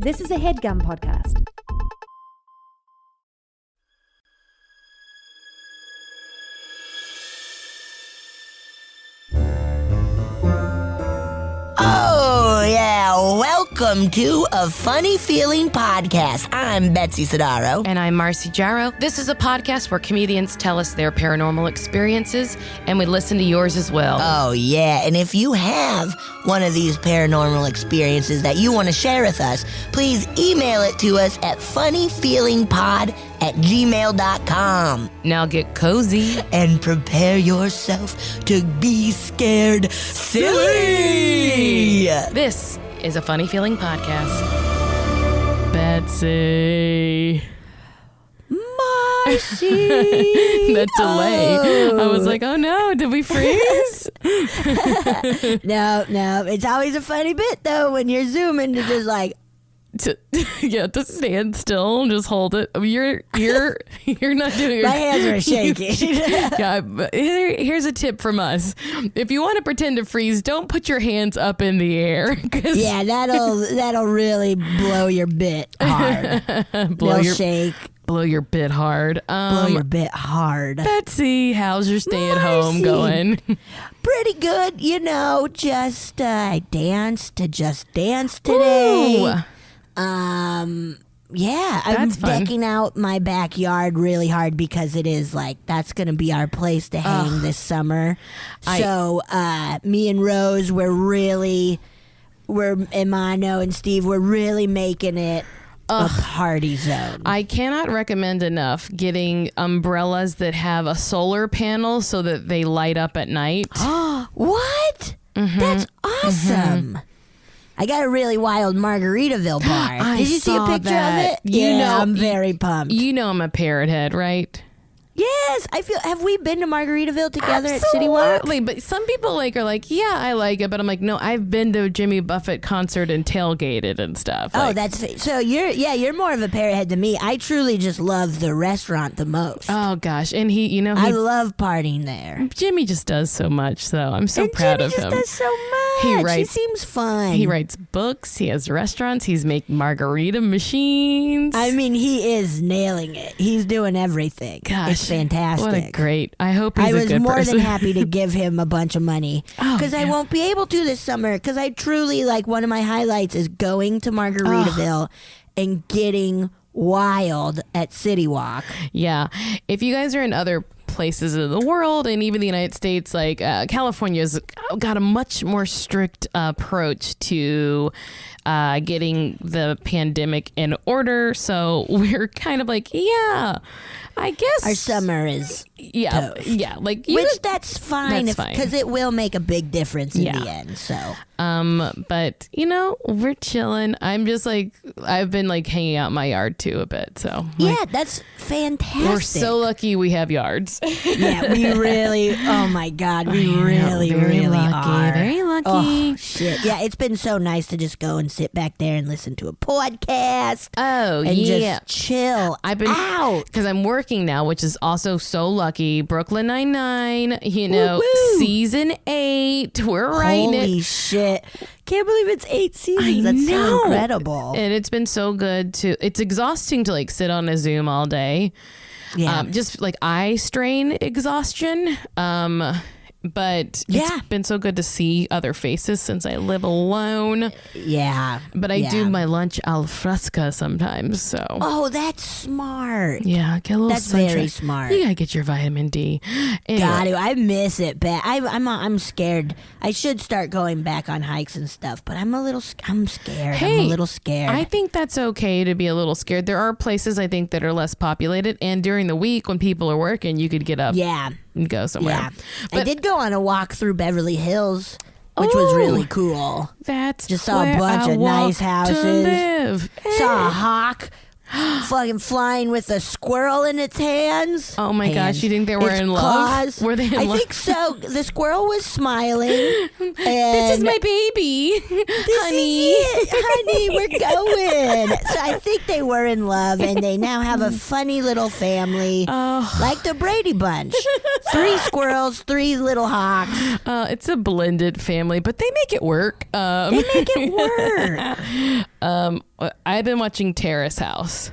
This is a HeadGum podcast. Oh, yeah. Welcome to A Funny Feeling Podcast. I'm Betsy Sidaro. And I'm Marcy Jarrow. This is a podcast where comedians tell us their paranormal experiences, and we listen to yours as well. Oh, yeah. And if you have one of these paranormal experiences that you want to share with us, please email it to us at funnyfeelingpod@gmail.com. Now get cozy. And prepare yourself to be scared silly. This is a Funny Feeling Podcast. Betsy. Marcy. That delay. I was like, oh no, did we freeze? No. It's always a funny bit, though, when you're zooming to just like... to stand still and just hold it. I mean, you're not doing it. My hands are shaking. Yeah, but here's a tip from us. If you want to pretend to freeze, don't put your hands up in the air. Yeah, that'll really blow your bit hard. Shake. Blow your bit hard. Blow your bit hard. Betsy, how's your stay at home going? Pretty good, just I danced to Just Dance today. Ooh. Yeah, I'm decking out my backyard really hard because it is that's going to be our place to hang this summer. So, me and Rose, and Mano and Steve, we're really making it a party zone. I cannot recommend enough getting umbrellas that have a solar panel so that they light up at night. What? Mm-hmm. That's awesome. Mm-hmm. I got a really wild Margaritaville bar. Did you see a picture of it? I'm very pumped. You know I'm a parrot head, right? Yes, have we been to Margaritaville together at City Walk? Absolutely, but some people are like, yeah, I like it, but I'm like, no, I've been to a Jimmy Buffett concert and tailgated and stuff. So you're more of a parrot head than me. I truly just love the restaurant the most. Oh gosh, and I love partying there. Jimmy just does so much, so I'm so proud of him. Jimmy just does so much. He seems fun. He writes books. He has restaurants. He's making margarita machines. I mean, he is nailing it. He's doing everything. Gosh. It's fantastic. What a great. I hope he's a good person. I was more than happy to give him a bunch of money because I won't be able to this summer because I truly one of my highlights is going to Margaritaville and getting wild at City Walk. Yeah. If you guys are in other places in the world and even the United States, California's got a much more strict approach to getting the pandemic in order. So we're kind of I guess our summer is toast. Yeah, which that's fine because it will make a big difference in the end. So, but we're chilling. I'm just I've been hanging out in my yard too a bit. So that's fantastic. We're so lucky we have yards. Yeah, we really. Oh my God, we really lucky, are. Very lucky. Oh shit! Yeah, it's been so nice to just go and sit back there and listen to a podcast. Oh and just chill. I've been out because I'm working now, which is also so lucky. Brooklyn Nine-Nine, Woo-woo. season 8. We're writing it. Holy shit. Can't believe it's 8 seasons. That's so incredible. And it's been so good it's exhausting to sit on a Zoom all day. Yeah. Just eye strain exhaustion. But it's been so good to see other faces since I live alone. Yeah. But I do my lunch al fresco sometimes, so. Oh, that's smart. Yeah, get a little That's sunshine. very smart. You gotta get your vitamin D. Anyway. Got to. I miss it bad. I'm scared. I should start going back on hikes and stuff, but I'm scared. Hey, I'm a little scared. I think that's okay to be a little scared. There are places I think that are less populated, and during the week when people are working, you could get up. Yeah. And go somewhere. Yeah. But I did go on a walk through Beverly Hills, which was really cool. That's just saw a bunch of nice houses. To live. Saw a hawk fucking flying with a squirrel in its hands. Oh my gosh, you think they were its in claws. love? Were they in love? I think so. The squirrel was smiling. And this is my baby, honey. Honey, we're going. So I think they were in love, and they now have a funny little family, like the Brady Bunch. 3 squirrels, 3 little hawks. It's a blended family, but they make it work. They make it work. I've been watching Terrace House.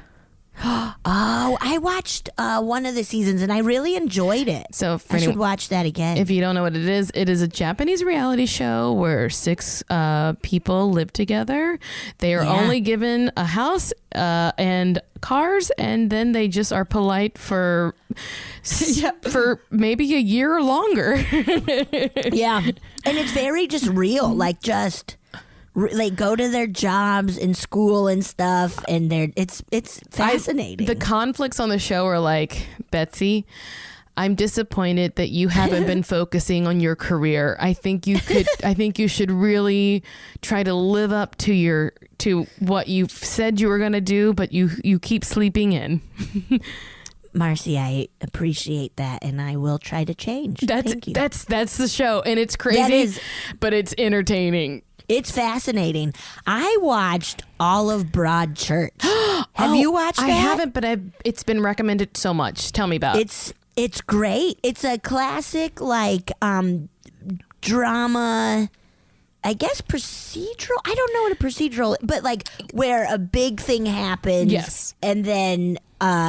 Oh, I watched one of the seasons and I really enjoyed it. So I should watch that again. If you don't know what it is a Japanese reality show where 6 people live together. They are only given a house and cars, and then they just are polite for maybe a year or longer. Yeah, and it's very just real, like just. They go to their jobs in school and stuff, and it's fascinating. The conflicts on the show are like, Betsy, I'm disappointed that you haven't been focusing on your career. I think you should really try to live up to what you said you were going to do, but you keep sleeping in. Marcy, I appreciate that, and I will try to change. Thank you. That's the show, and it's crazy, but it's entertaining. It's fascinating. I watched all of Broadchurch. Have you watched that? I haven't, but it's been recommended so much. Tell me about it. It's great. It's a classic like drama, I guess procedural. I don't know what a procedural, but like where a big thing happens. Yes. And then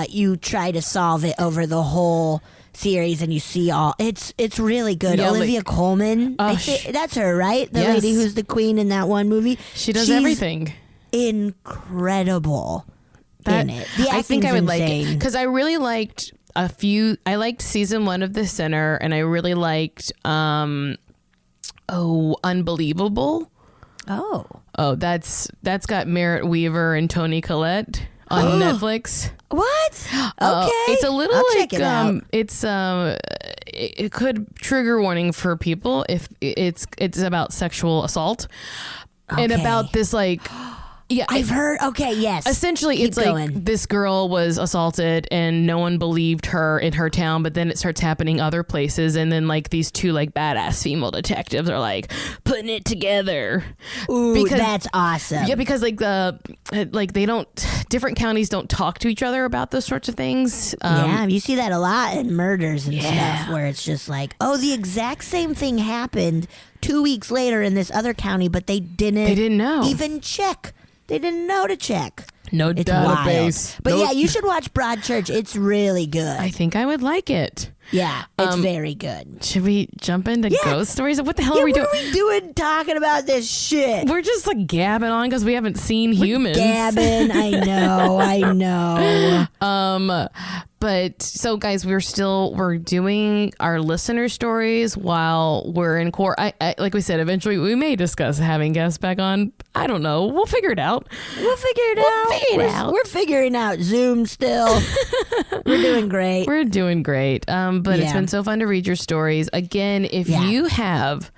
you try to solve it over the whole series, and you see all it's really good. Yeah, Olivia Colman, that's her, right? The lady who's the queen in that one movie. She's everything. Incredible in it. The I think I would insane. like it because I really liked I liked season 1 of The Sinner, and I really liked Unbelievable. Oh, that's got Merritt Weaver and Toni Collette on Netflix. What? Okay. It's a little I'll like check it out. it could trigger warning for people if it's about sexual assault and about this like I've heard. Okay, yes. Essentially, Keep it's going. like this girl was assaulted and no one believed her in her town, but then it starts happening other places, and then like these 2 like badass female detectives are like putting it together. Ooh, that's awesome. Yeah, because like they don't, different counties don't talk to each other about those sorts of things. Yeah, you see that a lot in murders and stuff, where it's just like, oh, the exact same thing happened 2 weeks later in this other county, but they didn't know. even check. They didn't know to check. No It's database. wild. But yeah, you should watch Broadchurch. It's really good. I think I would like it. Yeah, it's very good. Should we jump into ghost stories? What the hell are we doing? What are we doing talking about this shit? We're just like gabbing on because we haven't seen humans. Gabbing, I know. But so guys, we're doing our listener stories while we're in court. I like we said, eventually we may discuss having guests back on. I don't know. We'll figure it out. We're figuring out Zoom still. We're doing great. We're doing great. But it's been so fun to read your stories. Again, if you have,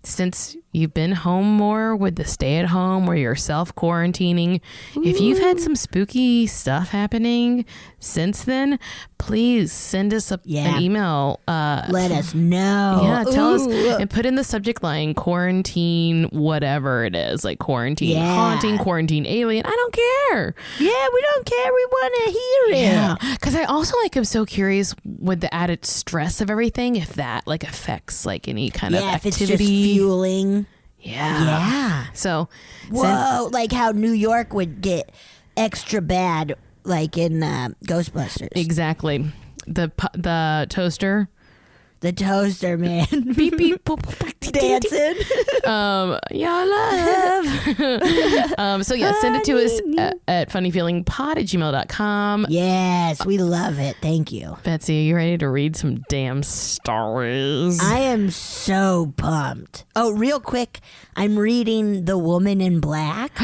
since you've been home more with the stay at home or you're self quarantining, if you've had some spooky stuff happening since then, please send us an email. Let us know. Yeah, tell us and put in the subject line quarantine, whatever it is, like quarantine haunting, quarantine alien. I don't care. Yeah, we don't care. We want to hear it. Yeah, because I also am so curious with the added stress of everything, if that like affects like any kind of activity. If it's just fueling. Yeah. So, like how New York would get extra bad, like in Ghostbusters. Exactly. The toaster. The toaster, man. Beep beep. Dancing. Y'all love. So yeah, send it to us at funnyfeelingpod@gmail.com. Yes, we love it. Thank you. Betsy, are you ready to read some damn stories? I am so pumped. Oh, real quick, I'm reading The Woman in Black.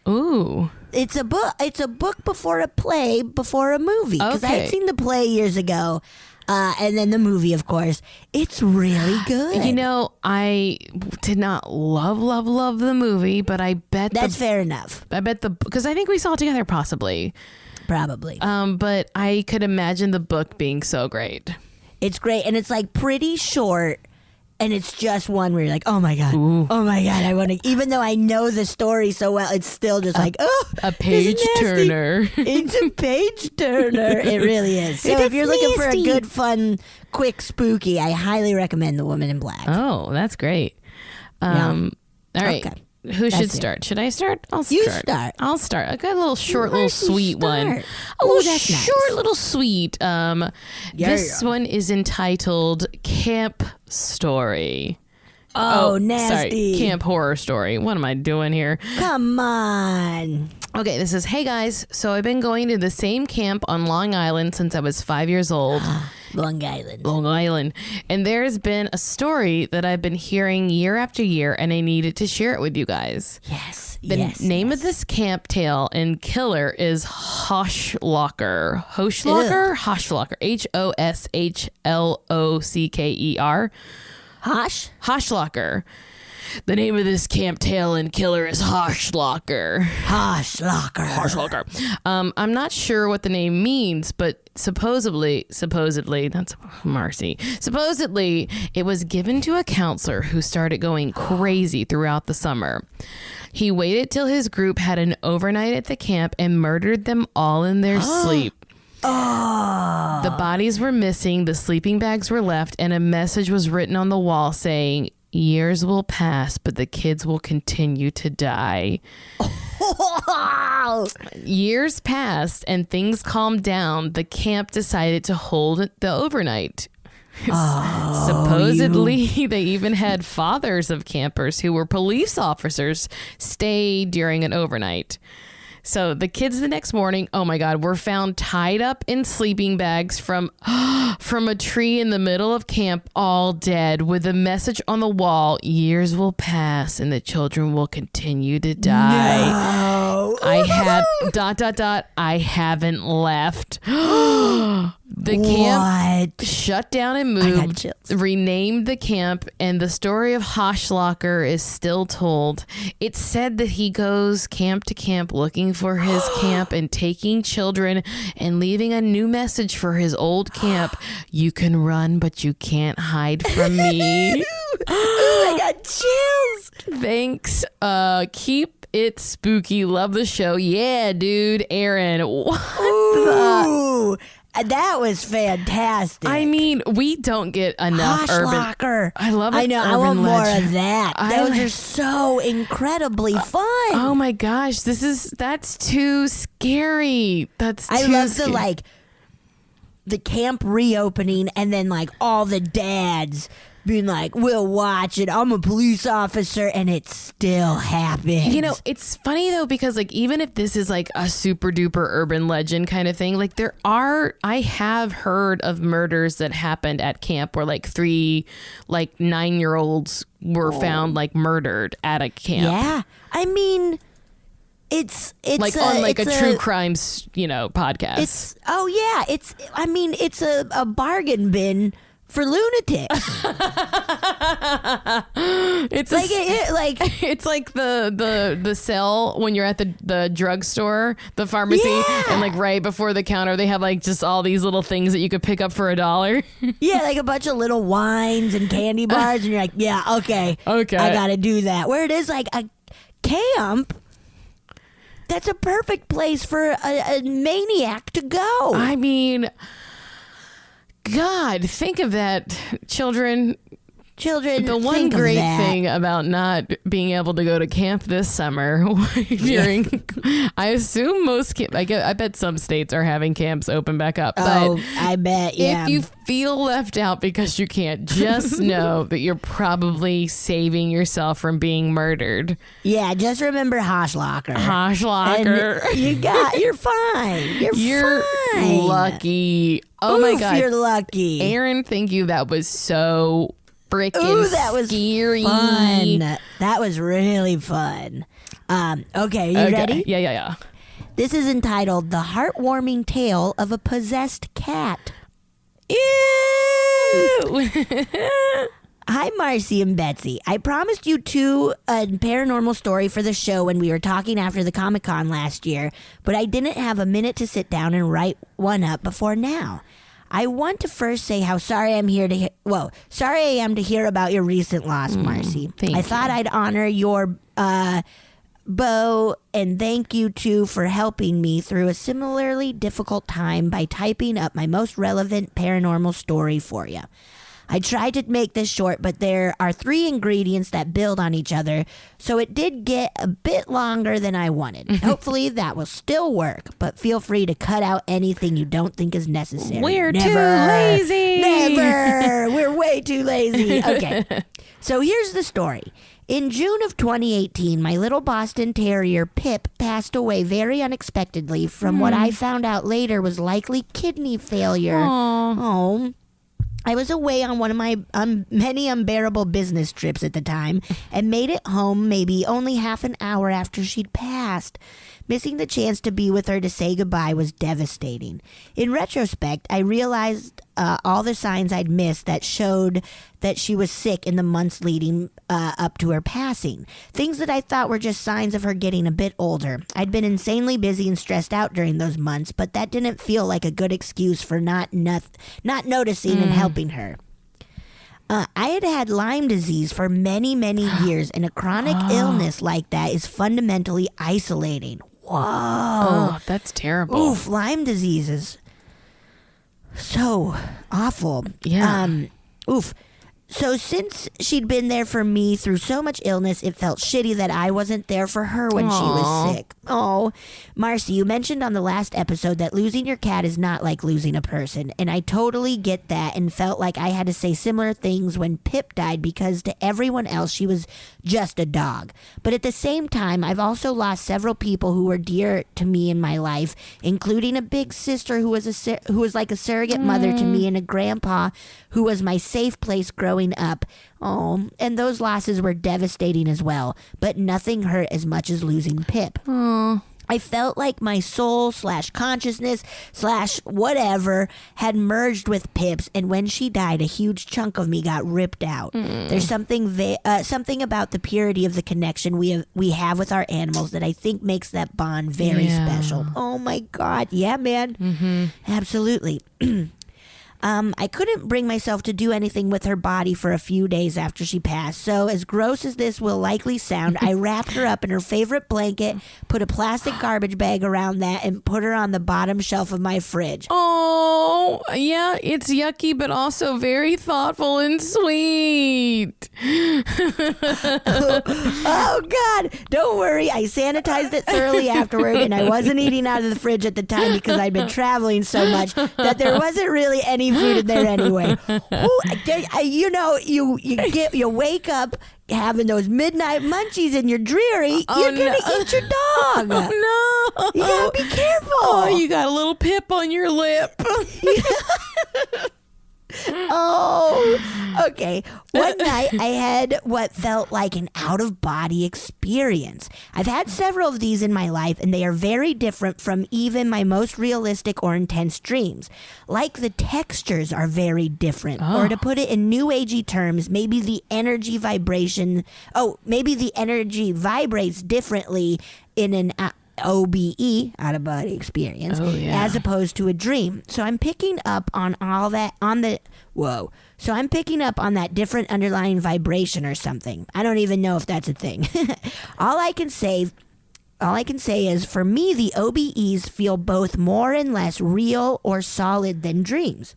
Ooh. It's a book. It's a book before a play, before a movie. Because I had seen the play years ago. And then the movie, of course. It's really good. You know, I did not love the movie, but I bet that's fair enough. I bet because I think we saw it together possibly. Probably. But I could imagine the book being so great. It's great, and it's like pretty short, and it's just one where you're like, oh my God, oh my God, I want to, even though I know the story so well, it's still just like, oh, A page turner. It's a page turner. It really is. So if you're looking for a good, fun, quick, spooky, I highly recommend The Woman in Black. Oh, that's great. All right. Okay. Who should start? Should I start? I'll start. You start. I'll start. I got a little short, little sweet one. A Oh, little that's nice. short, little sweet. This one is entitled Camp Story. Oh, nasty. Sorry, Camp Horror Story. What am I doing here? Come on. Okay, this is, hey guys, so I've been going to the same camp on Long Island since I was 5 years old. Long Island. Long Island. And there's been a story that I've been hearing year after year, and I needed to share it with you guys. Yes. The name of this camp tale and killer is Hoshlocker. Hoshlocker? Hoshlocker. Hoshlocker. Hoshlocker. The name of this camp tale and killer is Hoshlocker. Hoshlocker. I'm not sure what the name means, but supposedly, that's Marcy. Supposedly, it was given to a counselor who started going crazy throughout the summer. He waited till his group had an overnight at the camp and murdered them all in their sleep. The bodies were missing, the sleeping bags were left, and a message was written on the wall saying, "Years will pass, but the kids will continue to die." Years passed and things calmed down. The camp decided to hold the overnight. Supposedly, they even had fathers of campers who were police officers stay during an overnight. So the kids the next morning, oh my God, were found tied up in sleeping bags from a tree in the middle of camp, all dead, with a message on the wall: "Years will pass and the children will continue to die." No. I have ... I haven't left. The camp shut down and moved, renamed the camp, and the story of Hoshlocker is still told. It's said that he goes camp to camp looking for his camp and taking children and leaving a new message for his old camp: "You can run, but you can't hide from me." Ooh, I got chills. Thanks. Keep it spooky. Love the show. Yeah, dude. Aaron. What Ooh, that was fantastic. I mean, we don't get enough Hoshlocker. I love it. I know. I want more of that. Those are so incredibly fun. Oh my gosh, that's too scary. I love the camp reopening, and then like all the dads being like, "We'll watch it. I'm a police officer," and it still happens. You know, it's funny though, because like even if this is like a super duper urban legend kind of thing, like I have heard of murders that happened at camp where like 3 9-year-olds were found like murdered at a camp. Yeah, I mean, it's like on like a true crime, podcast. It's a bargain bin for lunatics. It's it's like the cell when you're at the drugstore, the pharmacy, and like right before the counter they have like just all these little things that you could pick up for $1. Yeah, like a bunch of little wines and candy bars, and you're like, yeah, okay, I gotta do that. Where it is like a camp, that's a perfect place for a maniac to go. I mean, God, think of that, children. The one great thing about not being able to go to camp this summer I assume most camp, I bet some states are having camps open back up. But I bet, yeah. If you feel left out because you can't, just know that you're probably saving yourself from being murdered. Yeah, just remember Hoshlocker. And you're fine. You're fine. Lucky. Oh my God. You're lucky. Aaron, thank you. That was so freaking that was scary. Fun. That was really fun. Okay, you ready? Yeah. This is entitled "The Heartwarming Tale of a Possessed Cat." Ew. Hi, Marcy and Betsy. I promised you two a paranormal story for the show when we were talking after the Comic-Con last year, but I didn't have a minute to sit down and write one up before now. I want to first say how sorry I'm here to sorry I am to hear about your recent loss, Marcy. Thank I you. thought I'd honor your Bo, and thank you too for helping me through a similarly difficult time by typing up my most relevant paranormal story for you. I tried to make this short, but there are 3 ingredients that build on each other, so it did get a bit longer than I wanted. Hopefully that will still work, but feel free to cut out anything you don't think is necessary. We're too lazy. Never. We're way too lazy. Okay. So here's the story. In June of 2018, my little Boston Terrier, Pip, passed away very unexpectedly from what I found out later was likely kidney failure. Aw. Oh. I was away on one of my many unbearable business trips at the time and made it home maybe only half an hour after she'd passed. Missing the chance to be with her to say goodbye was devastating. In retrospect, I realized all the signs I'd missed that showed that she was sick in the months leading up to her passing. Things that I thought were just signs of her getting a bit older. I'd been insanely busy and stressed out during those months, but that didn't feel like a good excuse for not noticing and helping her. I had had Lyme disease for many, many years, and a chronic illness like that is fundamentally isolating. Whoa. Oh, that's terrible. Oof, Lyme disease is so awful. Yeah. Oof. So since she'd been there for me through so much illness, it felt shitty that I wasn't there for her when she was sick. Oh, Marcy, you mentioned on the last episode that losing your cat is not like losing a person, and I totally get that and felt like I had to say similar things when Pip died because to everyone else she was just a dog. But at the same time, I've also lost several people who were dear to me in my life, including a big sister who was like a surrogate mother to me and a grandpa who was my safe place growing up. Oh, and those losses were devastating as well, but nothing hurt as much as losing Pip. I felt like my soul / consciousness / whatever had merged with Pip's, and when she died, a huge chunk of me got ripped out. There's something about the purity of the connection we have with our animals that I think makes that bond very special. Oh my God, yeah, man, absolutely. I couldn't bring myself to do anything with her body for a few days after she passed, so as gross as this will likely sound, I wrapped her up in her favorite blanket, put a plastic garbage bag around that, and put her on the bottom shelf of my fridge. Oh, yeah, it's yucky, but also very thoughtful and sweet. Oh, God, don't worry. I sanitized it thoroughly afterward, and I wasn't eating out of the fridge at the time because I'd been traveling so much that there wasn't really any food in there anyway. You wake up having those midnight munchies and you're dreary. You're gonna eat your dog. Oh, no. You gotta be careful. Oh, you got a little Pip on your lip. Oh, okay. One night I had what felt like an out-of-body experience. I've had several of these in my life, and they are very different from even my most realistic or intense dreams. Like the textures are very different. Or to put it in new agey terms, maybe the energy vibrates differently in an OBE, out of body experience, as opposed to a dream. So I'm picking up on So I'm picking up on that different underlying vibration or something. I don't even know if that's a thing. All I can say is, for me, the OBEs feel both more and less real or solid than dreams.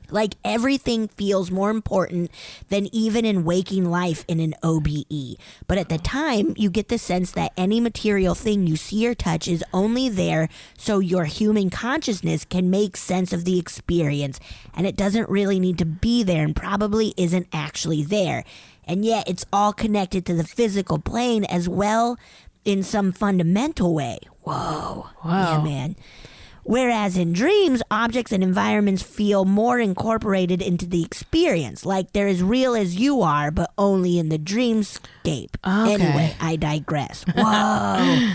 Like everything feels more important than even in waking life in an OBE. But at the time, you get the sense that any material thing you see or touch is only there so your human consciousness can make sense of the experience, and it doesn't really need to be there and probably isn't actually there. And yet it's all connected to the physical plane as well in some fundamental way. Whoa. Yeah, man. Whereas in dreams, objects and environments feel more incorporated into the experience, like they're as real as you are, but only in the dreamscape. Okay. Anyway, I digress. Whoa.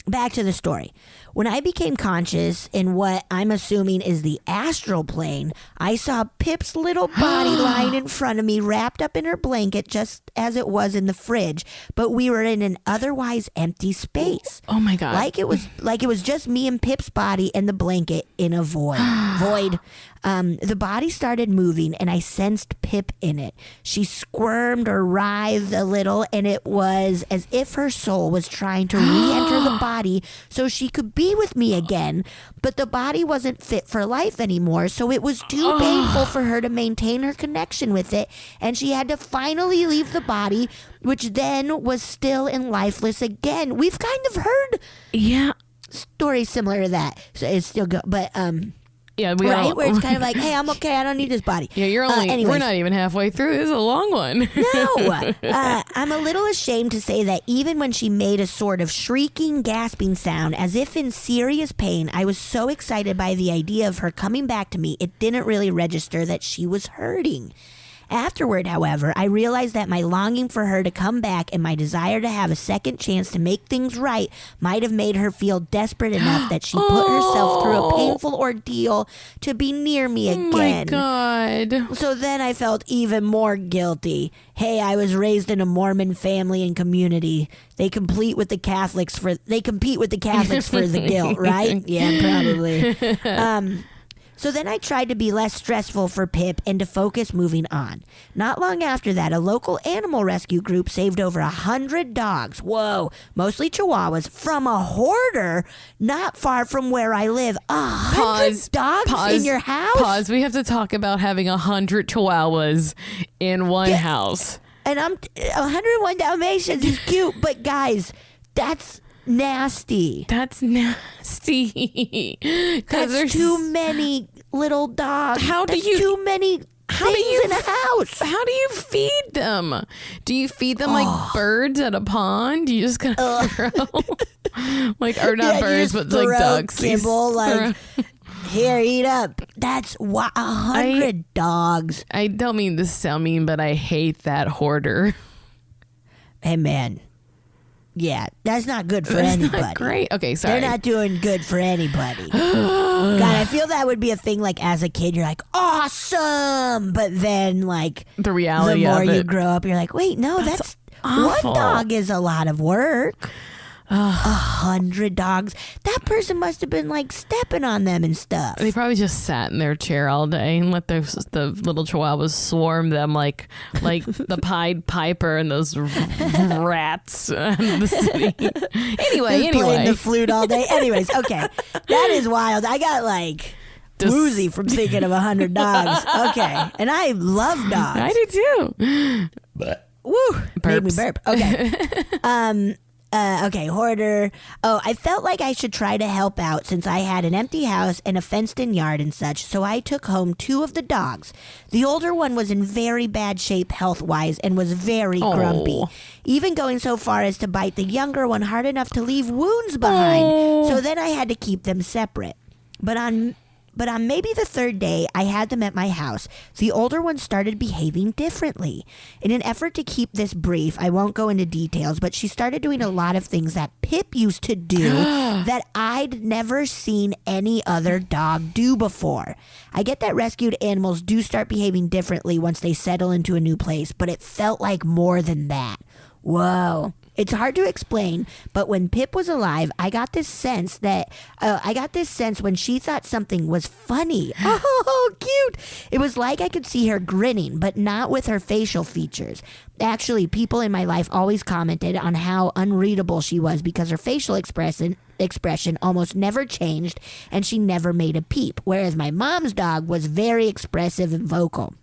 back to the story. When I became conscious in what I'm assuming is the astral plane, I saw Pip's little body lying in front of me, wrapped up in her blanket, just as it was in the fridge. But we were in an otherwise empty space. Oh my God! Like it was just me and Pip's body and the blanket in a void. The body started moving, and I sensed Pip in it. She squirmed or writhed a little, and it was as if her soul was trying to re-enter the body so she could be with me again. But the body wasn't fit for life anymore, so it was too painful for her to maintain her connection with it, and she had to finally leave the body, which then was still and lifeless again. We've kind of heard stories similar to that. So it's still good, but yeah, where it's kind of like, hey, I'm okay, I don't need this body. Yeah, you're only. We're not even halfway through. This is a long one. No, I'm a little ashamed to say that even when she made a sort of shrieking, gasping sound, as if in serious pain, I was so excited by the idea of her coming back to me, it didn't really register that she was hurting. Afterward, however, I realized that my longing for her to come back and my desire to have a second chance to make things right might have made her feel desperate enough that she put herself through a painful ordeal to be near me again. Oh my God. So then I felt even more guilty. Hey, I was raised in a Mormon family and community. They compete with the Catholics for the guilt, right? Yeah, probably. So then I tried to be less stressful for Pip and to focus moving on. Not long after that, a local animal rescue group saved over 100 dogs, mostly Chihuahuas, from a hoarder not far from where I live. 100 dogs in your house? Pause. We have to talk about having 100 Chihuahuas in one house. And 101 Dalmatians is cute, but guys, that's nasty. That's nasty. That's too many little dogs. Too many things in a house. How do you feed them? Do you feed them like birds at a pond? You just gotta throw or not birds, but like ducks. Kibble, here, eat up. That's 100 dogs. I don't mean this to sound mean, but I hate that hoarder. Hey, man. Yeah, that's not good for anybody. Not great. Okay, sorry. They're not doing good for anybody. God, I feel that would be a thing. Like as a kid, you're like, awesome, but then like the reality, the more of it. you grow up, you're like, wait, no, that's awful. One dog is a lot of work. 100 dogs. That person must have been like stepping on them and stuff. They probably just sat in their chair all day and let the little chihuahuas swarm them like the Pied Piper and those rats in the city. Anyway, playing the flute all day. Anyways, okay, that is wild. I got like woozy from thinking of 100 dogs. Okay, and I love dogs. I do too. But made me burp. Okay. Okay, hoarder. I felt like I should try to help out since I had an empty house and a fenced-in yard and such, so I took home 2 of the dogs. The older one was in very bad shape health-wise and was very grumpy, even going so far as to bite the younger one hard enough to leave wounds behind, so then I had to keep them separate. But on maybe the 3rd day I had them at my house, the older one started behaving differently. In an effort to keep this brief, I won't go into details, but she started doing a lot of things that Pip used to do that I'd never seen any other dog do before. I get that rescued animals do start behaving differently once they settle into a new place, but it felt like more than that. Whoa. It's hard to explain, but when Pip was alive, I got this sense when she thought something was funny. Oh, cute. It was like I could see her grinning, but not with her facial features. Actually, people in my life always commented on how unreadable she was because her facial expression almost never changed and she never made a peep, whereas my mom's dog was very expressive and vocal.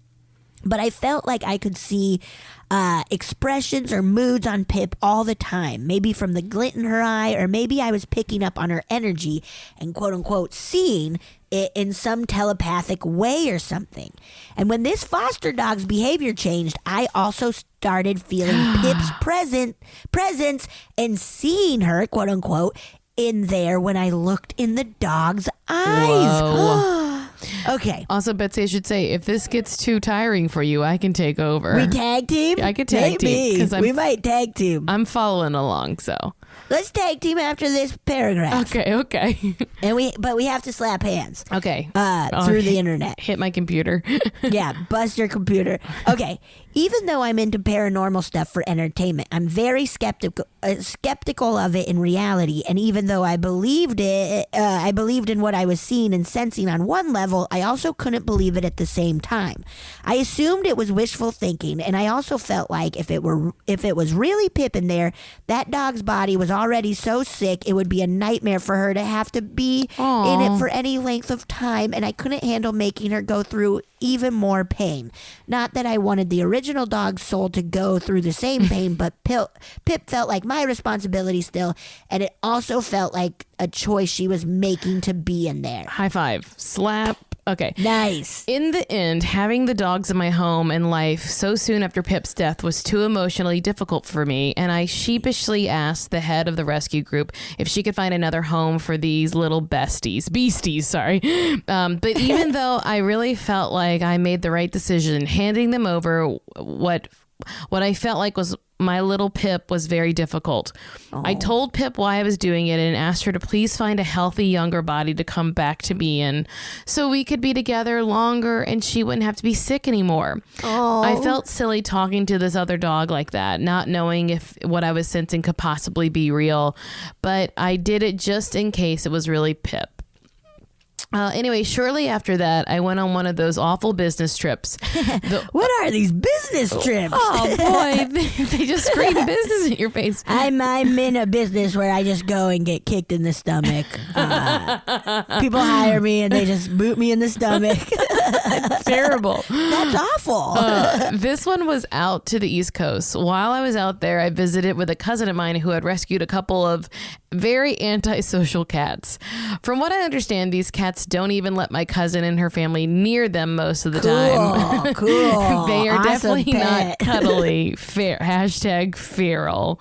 But I felt like I could see expressions or moods on Pip all the time, maybe from the glint in her eye, or maybe I was picking up on her energy and quote-unquote seeing it in some telepathic way or something. And when this foster dog's behavior changed, I also started feeling Pip's presence and seeing her, quote-unquote, in there when I looked in the dog's eyes. Okay. Also, Betsy, I should say, if this gets too tiring for you, I can take over. We tag team? I could tag team. We might tag team. I'm following along, so. Let's tag team after this paragraph. Okay. And we have to slap hands. Okay. Through the internet. Hit my computer. Yeah, bust your computer. Okay. Even though I'm into paranormal stuff for entertainment, I'm very skeptical of it in reality. And even though I believed in what I was seeing and sensing on one level, I also couldn't believe it at the same time. I assumed it was wishful thinking, and I also felt like if it was really Pip in there, that dog's body was already so sick it would be a nightmare for her to have to be in it for any length of time, and I couldn't handle making her go through even more pain. Not that I wanted the original dog's soul to go through the same pain, but Pip felt like my responsibility still, and it also felt like a choice she was making to be in there. High five. Slap. Okay. Nice. In the end, having the dogs in my home and life so soon after Pip's death was too emotionally difficult for me, and I sheepishly asked the head of the rescue group if she could find another home for these little beasties, sorry. But even though I really felt like I made the right decision, handing them over what I felt like was my little Pip was very difficult. I told Pip why I was doing it and asked her to please find a healthy younger body to come back to me in so we could be together longer and she wouldn't have to be sick anymore. I felt silly talking to this other dog like that, not knowing if what I was sensing could possibly be real, but I did it just in case it was really Pip. Anyway, shortly after that, I went on one of those awful business trips. What are these business trips? Oh, boy. They just scream business in your face. I'm in a business where I just go and get kicked in the stomach. People hire me and they just boot me in the stomach. It's terrible. That's awful. This one was out to the East Coast. While I was out there, I visited with a cousin of mine who had rescued a couple of very antisocial cats. From what I understand, these cats don't even let my cousin and her family near them most of the time. Cool. They are Awesome definitely pet. not cuddly. Hashtag feral.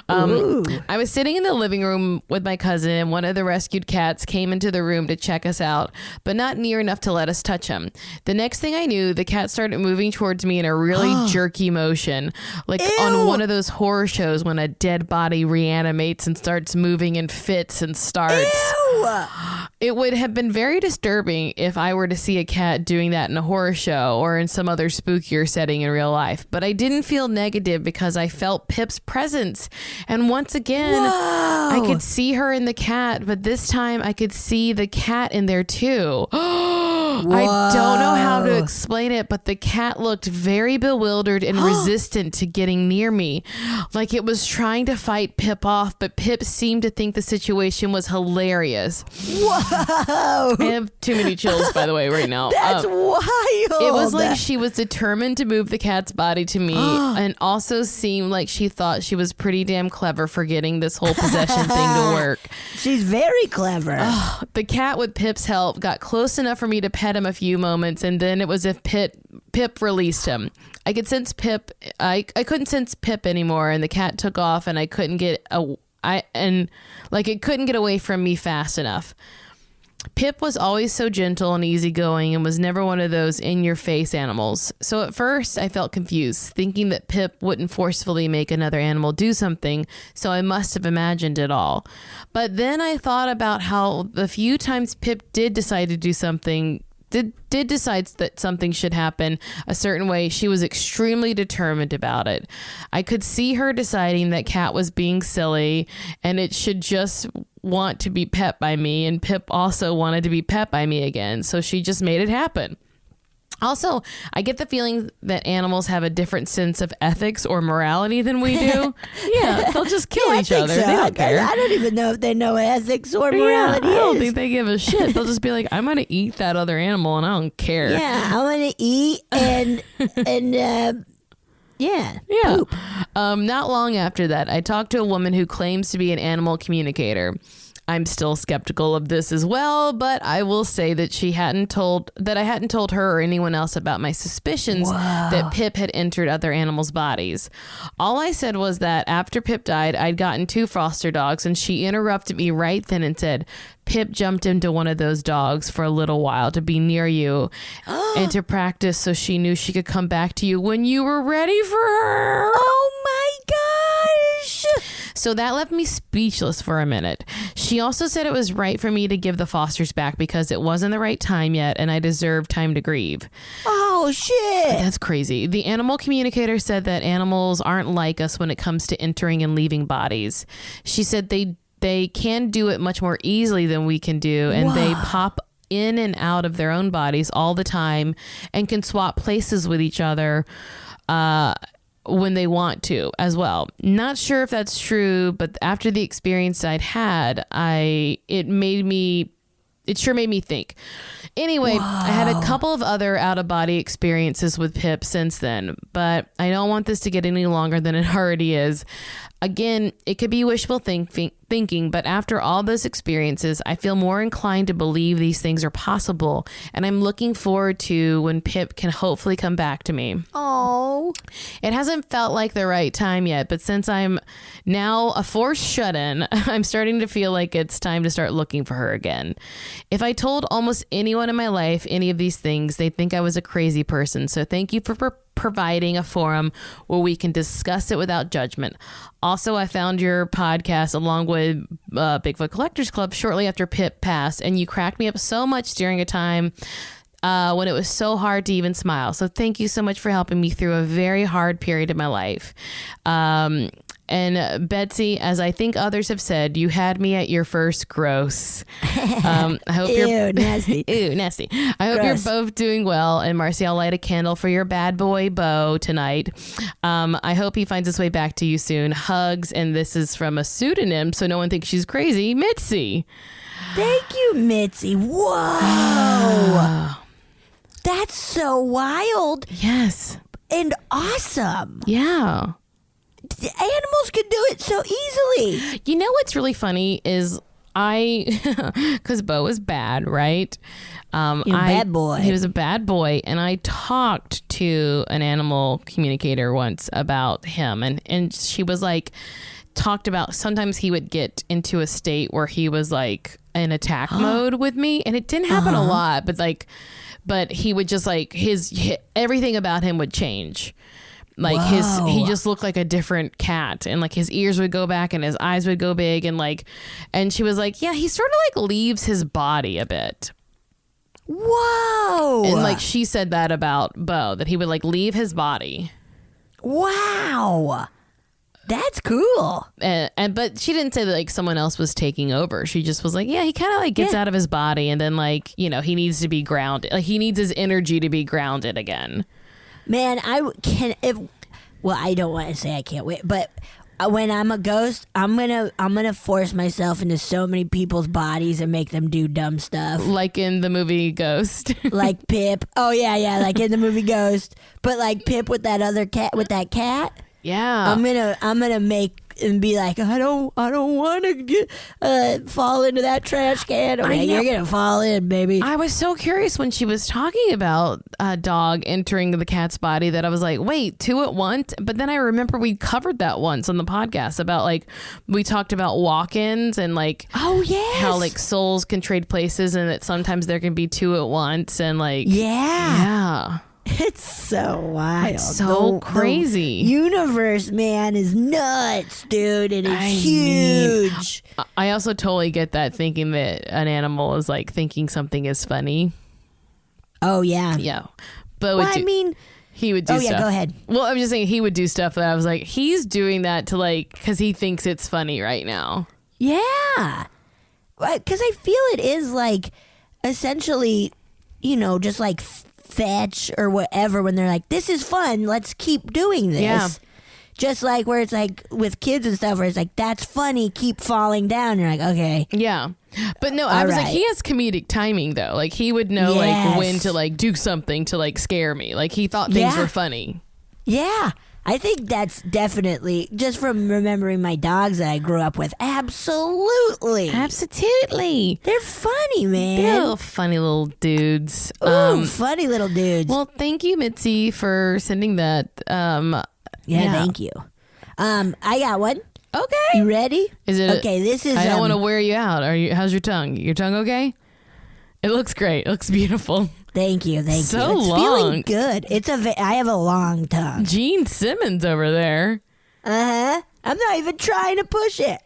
I was sitting in the living room with my cousin, and one of the rescued cats came into the room to check us out, but not near enough to let us touch him. The next thing I knew, the cat started moving towards me in a really jerky motion, like on one of those horror shows when a dead body reanimates and starts moving and fits and starts. Ew. It would have been very disturbing if I were to see a cat doing that in a horror show or in some other spookier setting in real life. But I didn't feel negative because I felt Pip's presence. And once again, I could see her in the cat, but this time I could see the cat in there too. I don't know how to explain it, but the cat looked very bewildered and resistant to getting near me. Like it was trying to fight Pip off, but Pip seemed to think the situation was hilarious. Whoa. I have too many chills, by the way, right now. That's wild. It was like she was determined to move the cat's body to me and also seemed like she thought she was pretty damn clever for getting this whole possession thing to work. She's very clever. The cat, with Pip's help, got close enough for me to pet him a few moments, and then it was as if Pip released him. I could sense Pip. I couldn't sense Pip anymore, and the cat took off, and I couldn't get it couldn't get away from me fast enough. Pip was always so gentle and easygoing and was never one of those in-your-face animals. So at first, I felt confused, thinking that Pip wouldn't forcefully make another animal do something, so I must have imagined it all. But then I thought about how the few times Pip did decide to do something, did decide that something should happen a certain way, she was extremely determined about it. I could see her deciding that Cat was being silly and it should just want to be pet by me, and Pip also wanted to be pet by me again, so she just made it happen. Also, I get the feeling that animals have a different sense of ethics or morality than we do. Yeah, they'll just kill each other. So. They don't care. I don't even know if they know ethics or morality. I don't think they give a shit. They'll just be like, I'm going to eat that other animal and I don't care. Yeah, I'm going to eat and yeah. Poop. Not long after that, I talked to a woman who claims to be an animal communicator. I'm still skeptical of this as well, but I will say that I hadn't told her or anyone else about my suspicions that Pip had entered other animals' bodies. All I said was that after Pip died, I'd gotten 2 foster dogs, and she interrupted me right then and said, Pip jumped into one of those dogs for a little while to be near you and to practice so she knew she could come back to you when you were ready for her. Oh my gosh. So that left me speechless for a minute. She also said it was right for me to give the Fosters back because it wasn't the right time yet and I deserved time to grieve. Oh, shit. That's crazy. The animal communicator said that animals aren't like us when it comes to entering and leaving bodies. She said they can do it much more easily than we can do, and they pop in and out of their own bodies all the time and can swap places with each other when they want to as well. Not sure if that's true, but after the experience I'd had, it sure made me think. Anyway, I had a couple of other out-of-body experiences with Pip since then, but I don't want this to get any longer than it already is. Again, it could be wishful thinking, but after all those experiences, I feel more inclined to believe these things are possible, and I'm looking forward to when Pip can hopefully come back to me. Oh. It hasn't felt like the right time yet, but since I'm now a forced shut-in, I'm starting to feel like it's time to start looking for her again. If I told almost anyone in my life any of these things, they'd think I was a crazy person, so thank you for providing a forum where we can discuss it without judgment. Also, I found your podcast along with Bigfoot Collectors Club shortly after Pip passed, and you cracked me up so much during a time when it was so hard to even smile. So thank you so much for helping me through a very hard period of my life. And Betsy, as I think others have said, you had me at your first gross. I hope Ew, nasty. Ew, nasty. I hope Gross. you're both doing well. And Marcy, I'll light a candle for your bad boy Bo tonight. I hope he finds his way back to you soon. Hugs. And this is from a pseudonym, so no one thinks she's crazy. Mitzi. Thank you, Mitzi. Whoa. That's so wild Yes. and awesome. Yeah. Animals can do it so easily. You know what's really funny is because Bo was bad, right? Bad boy. He was a bad boy, and I talked to an animal communicator once about him, and she was like, talked about sometimes he would get into a state where he was like in attack mode with me, and it didn't happen a lot, but he would just like his everything about him would change. Like he just looked like a different cat, and like his ears would go back and his eyes would go big, and she was like, yeah, he sort of like leaves his body a bit. Whoa. And like she said that about Bo, that he would like leave his body. Wow. That's cool. But she didn't say that like someone else was taking over. She just was like, yeah, he kind of like gets out of his body, and then like, you know, he needs to be grounded. Like he needs his energy to be grounded again. Man, I don't want to say I can't wait, but when I'm a ghost, I'm gonna force myself into so many people's bodies and make them do dumb stuff. Like in the movie Ghost. Like Pip. Oh yeah, like in the movie Ghost. But like Pip with that other cat, with that cat. Yeah. I'm gonna make and be like, I don't want to fall into that trash can. Okay, you're gonna fall in, baby. I was so curious when she was talking about a dog entering the cat's body that I was like, wait, two at once? But then I remember we covered that once on the podcast about like, we talked about walk-ins and like, oh yes, how like souls can trade places and that sometimes there can be two at once and like, yeah. It's so wild. It's so crazy. The universe, man, is nuts, dude, and it's huge. I also totally get that, thinking that an animal is like thinking something is funny. Oh yeah, yeah. But he would do stuff. Oh yeah, go ahead. Well, I'm just saying he would do stuff that I was like, he's doing that to like because he thinks it's funny right now. Yeah, because I feel it is like essentially, you know, just like fetch or whatever when they're like, this is fun, let's keep doing this. Yeah. Just like where it's like with kids and stuff where it's like, that's funny, keep falling down. You're like, okay. Yeah. But no, I was like, he has comedic timing though. Like he would know like when to like do something to like scare me. Like he thought things were funny. Yeah. I think that's definitely, just from remembering my dogs that I grew up with, absolutely. They're funny, man. They're little funny little dudes. Ooh, funny little dudes. Well, thank you, Mitzi, for sending that. Thank you. I got one. Okay. You ready? Is it okay? This is. I don't want to wear you out. How's your tongue? Your tongue okay? It looks great. It looks beautiful. Thank you. So it's long. Feeling good. I have a long tongue. Gene Simmons over there. I I'm not even trying to push it.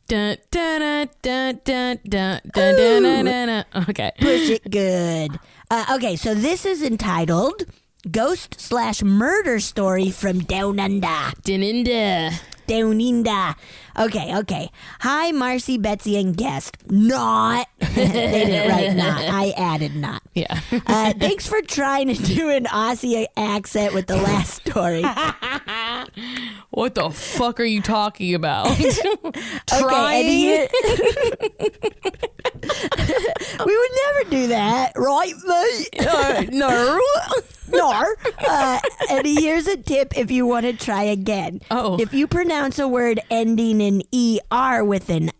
Dun, dun, dun, dun, dun, dun, dun, dun, dun, dun. Okay. Push it good. Okay, so this is entitled Ghost/Murder Story from Down Under. Dininda. Down under. Okay. Hi, Marcy, Betsy, and guest. Not. They didn't write not. I added not. Yeah. Thanks for trying to do an Aussie accent with the last story. What the fuck are you talking about? Trying? We would never do that, right, mate? No. No. And here's a tip if you want to try again. Oh. If you pronounce a word ending in ER with an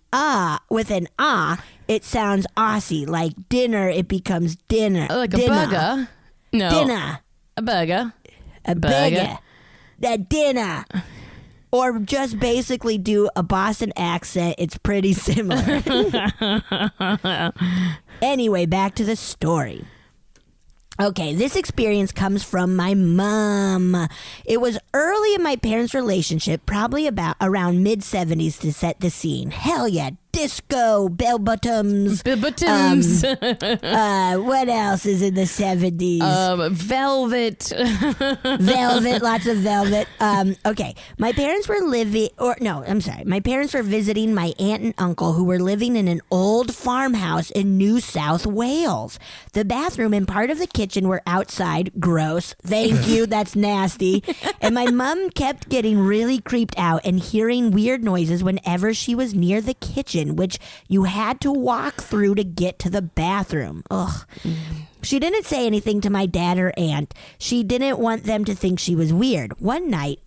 it sounds Aussie. Like dinner, it becomes dinner. Like dinner. a burger? No. Dinner. A burger. A burger. That dinner. Or just basically do a Boston accent. It's pretty similar. Anyway, back to the story. Okay, this experience comes from my mom. It was early in my parents' relationship, probably about around mid-70s to set the scene. Hell yeah, disco, bell bottoms. Bell bottoms. What else is in the 70s? Velvet. Velvet, lots of velvet. Okay, my parents were my parents were visiting my aunt and uncle who were living in an old farmhouse in New South Wales. The bathroom and part of the kitchen were outside. Gross. Thank you. That's nasty. And my mom kept getting really creeped out and hearing weird noises whenever she was near the kitchen, which you had to walk through to get to the bathroom. Ugh. She didn't say anything to my dad or aunt. She didn't want them to think she was weird. One night,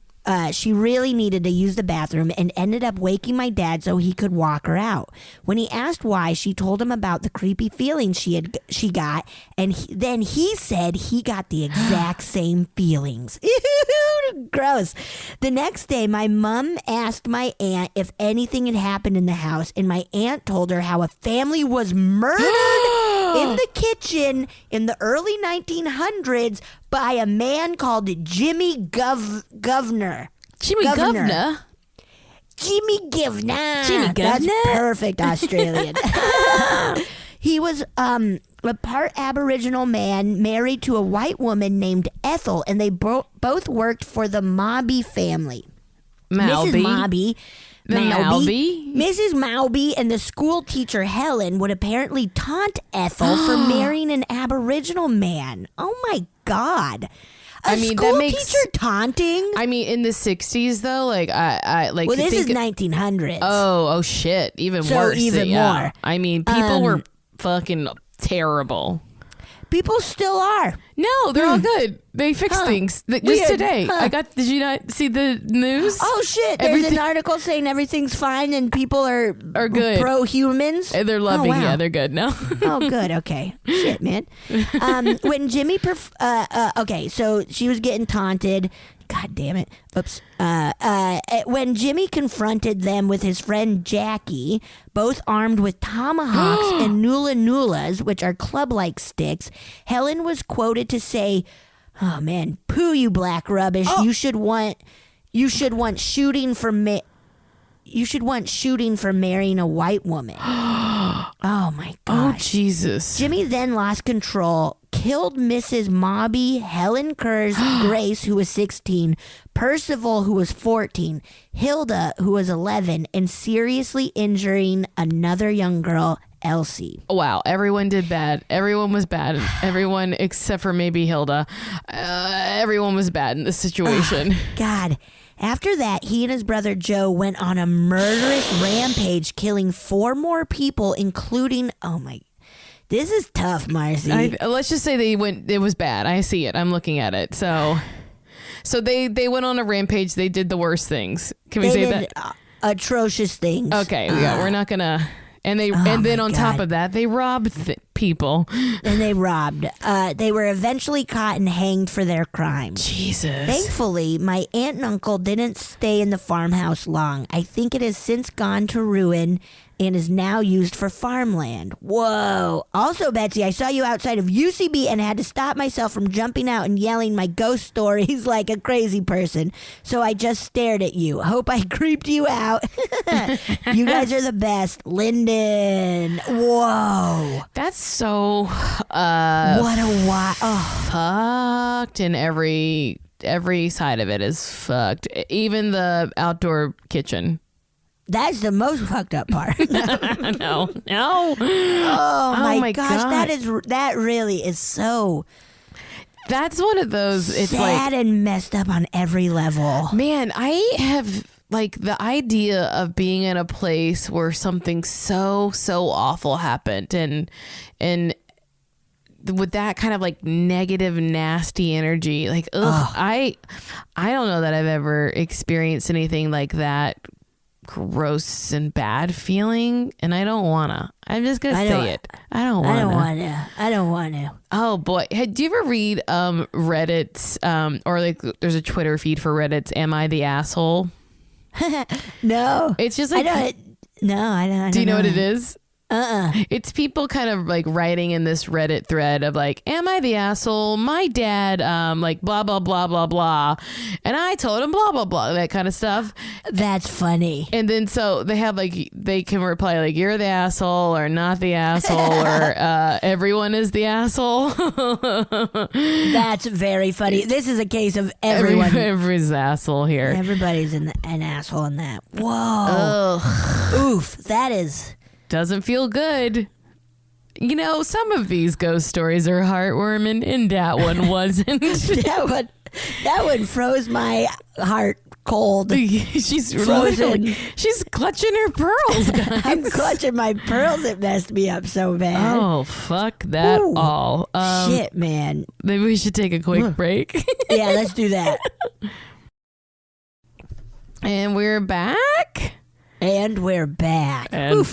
she really needed to use the bathroom and ended up waking my dad so he could walk her out. When he asked why, she told him about the creepy feelings she got, and then he said he got the exact same feelings. Ew, gross. The next day, my mom asked my aunt if anything had happened in the house, and my aunt told her how a family was murdered in the kitchen in the early 1900s by a man called Jimmy Governor. Jimmy Governor? Jimmy Governor. Jimmy Governor? That's perfect Australian. He was a part Aboriginal man married to a white woman named Ethel, and they both worked for the Mobby family. Mrs. Mobby. Mrs. Malby and the school teacher Helen would apparently taunt Ethel for marrying an Aboriginal man. Oh my God. School teacher taunting? I mean, in the 60s though, Well, this is 1900s. Oh shit. Even so worse. Even more. I mean, people were fucking terrible. People still are. No, they're all good. They fix things. Just Weird. today. Did you not see the news? Oh shit. There's an article saying everything's fine and people are good. Pro-humans. They're loving. Oh, wow. Yeah, they're good now. Oh, good. Okay. Shit, man. When Jimmy, okay, so she was getting taunted. God damn it. Oops. When Jimmy confronted them with his friend Jackie, both armed with tomahawks and nula-nulas, which are club-like sticks, Helen was quoted to say, "Oh man, poo, you black rubbish. You should want shooting for marrying a white woman." Oh my gosh. Oh Jesus. Jimmy then lost control, killed Mrs. Mobby, Helen Kurz, Grace, who was 16, Percival, who was 14, Hilda, who was 11, and seriously injuring another young girl, Elsie. Wow, everyone did bad. Everyone was bad. Everyone except for maybe Hilda. Everyone was bad in this situation. God. After that, he and his brother Joe went on a murderous rampage, killing 4 more people, including, this is tough, Marcy. Let's just say it was bad. I see it. I'm looking at it. So they went on a rampage. They did the worst things. Can we say that? Atrocious things. Okay, yeah, we're not gonna. And then on top of that, they robbed people. And they robbed. They were eventually caught and hanged for their crimes. Jesus. Thankfully, my aunt and uncle didn't stay in the farmhouse long. I think it has since gone to ruin, and is now used for farmland. Whoa. Also, Betsy, I saw you outside of UCB and had to stop myself from jumping out and yelling my ghost stories like a crazy person. So I just stared at you. Hope I creeped you out. You guys are the best. Lyndon. Whoa. That's so What a wild. Oh. fucked, and every side of it is fucked. Even the outdoor kitchen. That's the most fucked up part. No. Oh my gosh, God. that really is so That's one of those. It's sad like, and messed up on every level. man, I have like the idea of being in a place where something so awful happened, and with that kind of like negative, nasty energy, like I don't know that I've ever experienced anything like that gross and bad feeling, and I don't wanna. I'm just gonna say it. I don't want to. Oh boy, do you ever read Reddit's or like there's a Twitter feed for Reddit's "Am I the Asshole"? No, It's just like I don't. Do you know what it is? It's people kind of like writing in this Reddit thread of like, am I the asshole? My dad, like blah, blah, blah, blah, blah. And I told him blah, blah, blah, that kind of stuff. That's funny. And then so they have like, they can reply like, you're the asshole or not the asshole or everyone is the asshole. That's very funny. This is a case of everyone. Everybody's the asshole here. Everybody's an asshole in that. Whoa. Ugh. Oof. That is. Doesn't feel good. You know, some of these ghost stories are heartwarming, and that one wasn't. that one froze my heart cold. She's frozen. She's clutching her pearls, guys. I'm clutching my pearls. It messed me up so bad. Oh, fuck that all. Shit, man. Maybe we should take a quick break. Yeah, let's do that. And we're back. And we're back. And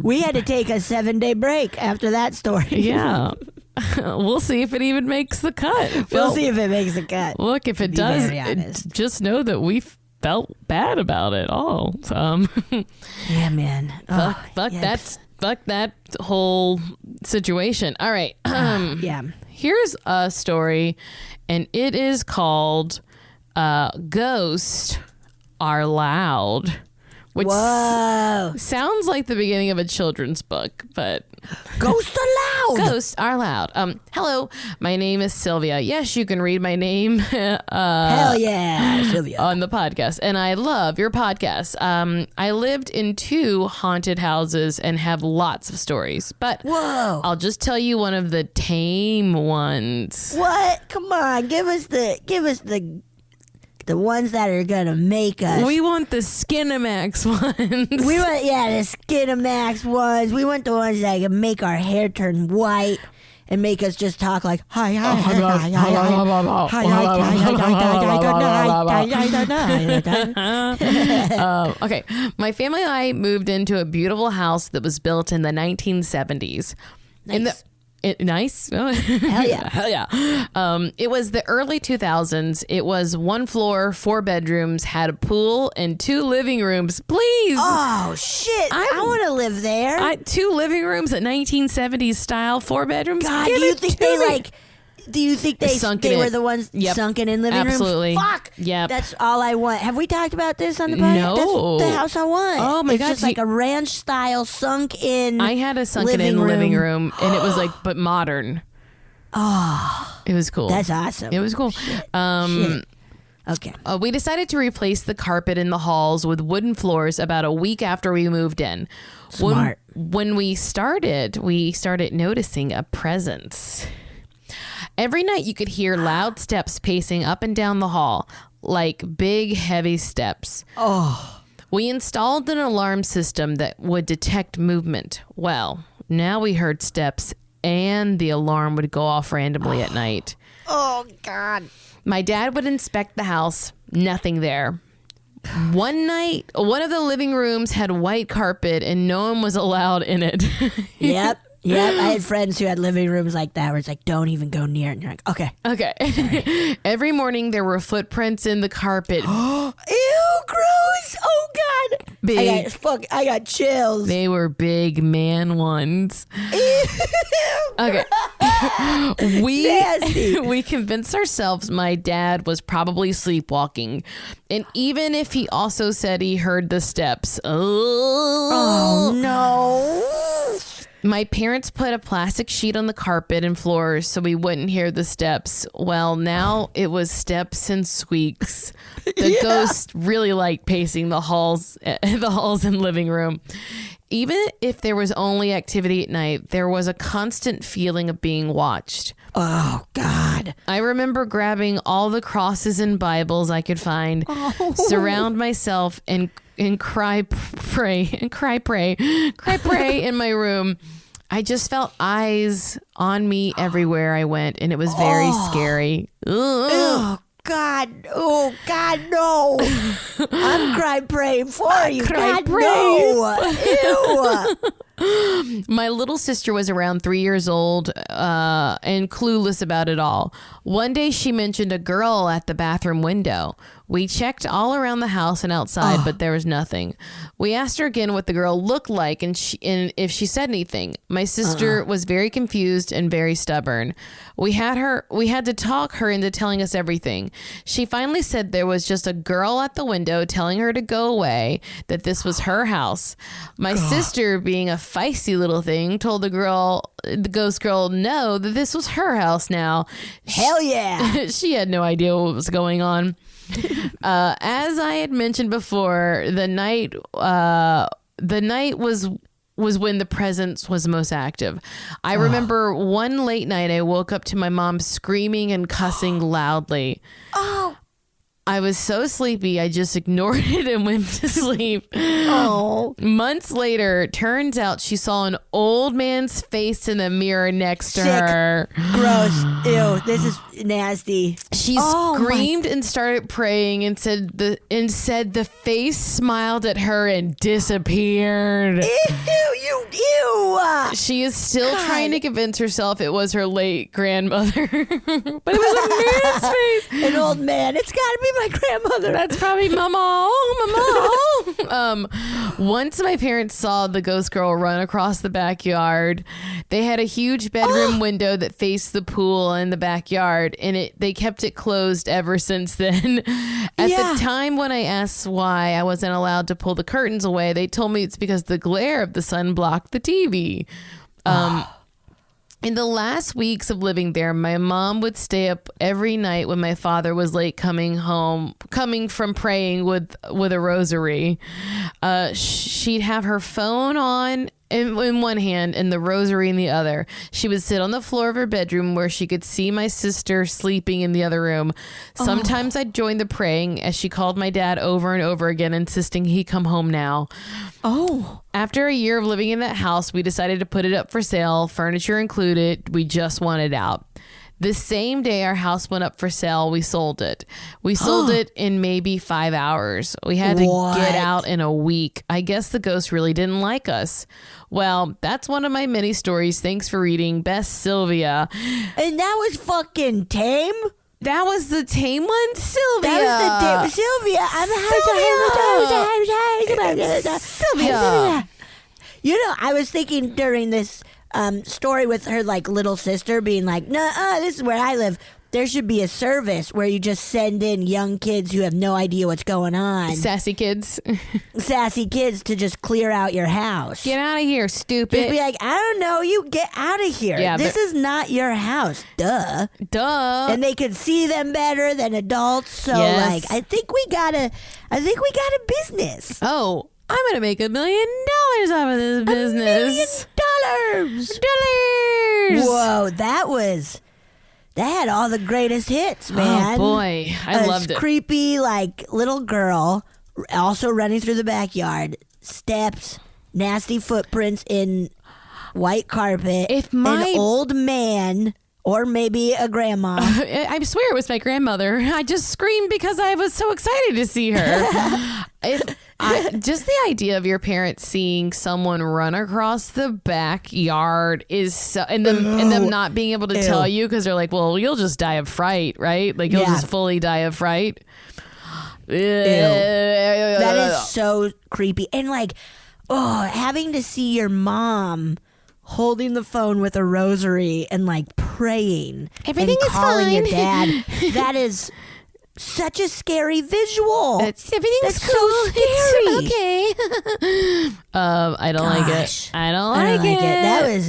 we had to take a 7-day break after that story. Yeah. We'll see if it even makes the cut. We'll see if it makes the cut. Look, if it does, just know that we felt bad about it all. Yeah, man. Fuck that whole situation. All right. Yeah. Here's a story, and it is called Ghosts Are Loud. Which sounds like the beginning of a children's book, but Ghosts are loud. Ghosts are loud. Hello, my name is Sylvia. Yes, you can read my name. Hell yeah, Sylvia. On the podcast, and I love your podcast. I lived in 2 haunted houses and have lots of stories, but I'll just tell you one of the tame ones. What? Come on, give us the ones that are gonna make us. We want the Skinamax ones. We want the Skinamax ones. We want the ones that can make our hair turn white and make us just talk like hi. Okay, my family and I moved into a beautiful house that was built in the 1970s. Nice. Nice. Hell yeah. Hell yeah. It was the early 2000s. It was 1 floor, 4 bedrooms, had a pool and 2 living rooms. Please. Oh shit. I want to live there. 2 living rooms at 1970s style, 4 bedrooms. God, do you think they were the ones sunken in living rooms? Absolutely. Fuck. Yep. That's all I want. Have we talked about this on the podcast? No. That's the house I want. Oh my God. It's just like a ranch style sunk in. I had a sunken in living room, and it was like, but modern. Oh. It was cool. That's awesome. It was cool. Shit. Okay. We decided to replace the carpet in the halls with wooden floors about a week after we moved in. Smart. When we started noticing a presence. Every night you could hear loud steps pacing up and down the hall, like big, heavy steps. Oh. We installed an alarm system that would detect movement. Well, now we heard steps and the alarm would go off randomly at night. Oh, God. My dad would inspect the house. Nothing there. One night, one of the living rooms had white carpet and no one was allowed in it. Yep. Yep, I had friends who had living rooms like that where it's like, don't even go near it. And you're like, okay. Okay. Every morning there were footprints in the carpet. Ew, gross. Oh, God. Big. I got chills. They were big man ones. Okay. We convinced ourselves my dad was probably sleepwalking. And even if he also said he heard the steps. Oh no. My parents put a plastic sheet on the carpet and floors so we wouldn't hear the steps. Well, now it was steps and squeaks. The ghost really liked pacing the halls and living room. Even if there was only activity at night, there was a constant feeling of being watched. Oh, God. I remember grabbing all the crosses and Bibles I could find, surround myself and pray in my room. I just felt eyes on me everywhere I went, and it was very scary. Oh, God. Oh, God, no. I'm praying for you. God, no. Ew. My little sister was around 3 years old and clueless about it all. One day she mentioned a girl at the bathroom window. We checked all around the house and outside, but there was nothing. We asked her again what the girl looked like and if she said anything. My sister was very confused and very stubborn. We had to talk her into telling us everything. She finally said there was just a girl at the window telling her to go away, that this was her house. My sister, being a feisty little thing, told the ghost girl, no, that this was her house now. Hell yeah. She had no idea what was going on. As I had mentioned before, the night was when the presence was most active. I remember one late night I woke up to my mom screaming and cussing loudly. Oh. I was so sleepy, I just ignored it and went to sleep. Oh. Months later, turns out she saw an old man's face in the mirror next to her. Gross. Ew, this is nasty. She screamed and started praying and said the face smiled at her and disappeared. Ew. She is still trying to convince herself it was her late grandmother. But it was a man's face. An old man. It's got to be my grandmother. That's probably Mama. Once my parents saw the ghost girl run across the backyard. They had a huge bedroom window that faced the pool in the backyard, and they kept it closed ever since then. At the time when I asked why I wasn't allowed to pull the curtains away, they told me it's because the glare of the sun blocked the TV. In the last weeks of living there, my mom would stay up every night when my father was late coming from praying with a rosary. She'd have her phone on in one hand and the rosary in the other. She would sit on the floor of her bedroom where she could see my sister sleeping in the other room. Sometimes I'd join the praying as she called my dad over and over again, insisting he come home now. After a year of living in that house, we decided to put it up for sale, furniture included. We just wanted out. The same day our house went up for sale, we sold it. We sold it in maybe 5 hours. We had to get out in a week. I guess the ghost really didn't like us. Well, that's one of my many stories. Thanks for reading. Best, Sylvia. And that was fucking tame? That was the tame one, Sylvia. That was the Sylvia. Sylvia. You know, I was thinking during this story with her like little sister being like, "Nah, this is where I live." There should be a service where you just send in young kids who have no idea what's going on. Sassy kids to just clear out your house. Get out of here, stupid. Just be like, I don't know, you get out of here. Yeah, this is not your house. Duh. And they could see them better than adults. So like, I think we got a business. Oh, I'm going to make $1 million off of this business. $1 million. Whoa, that had all the greatest hits, man. Oh, boy. I loved it. Creepy, like, little girl also running through the backyard. Steps, nasty footprints in white carpet. An old man, or maybe a grandma. I swear it was my grandmother. I just screamed because I was so excited to see her. Just the idea of your parents seeing someone run across the backyard is so, and them not being able to tell you because they're like, well, you'll just die of fright, right? Like you'll just fully die of fright. That is so creepy. And like, having to see your mom holding the phone with a rosary and like praying Everything and is calling fine. your dad. That is such a scary visual. Everything's That's cool. so scary. It's okay. I don't like it. I don't like it.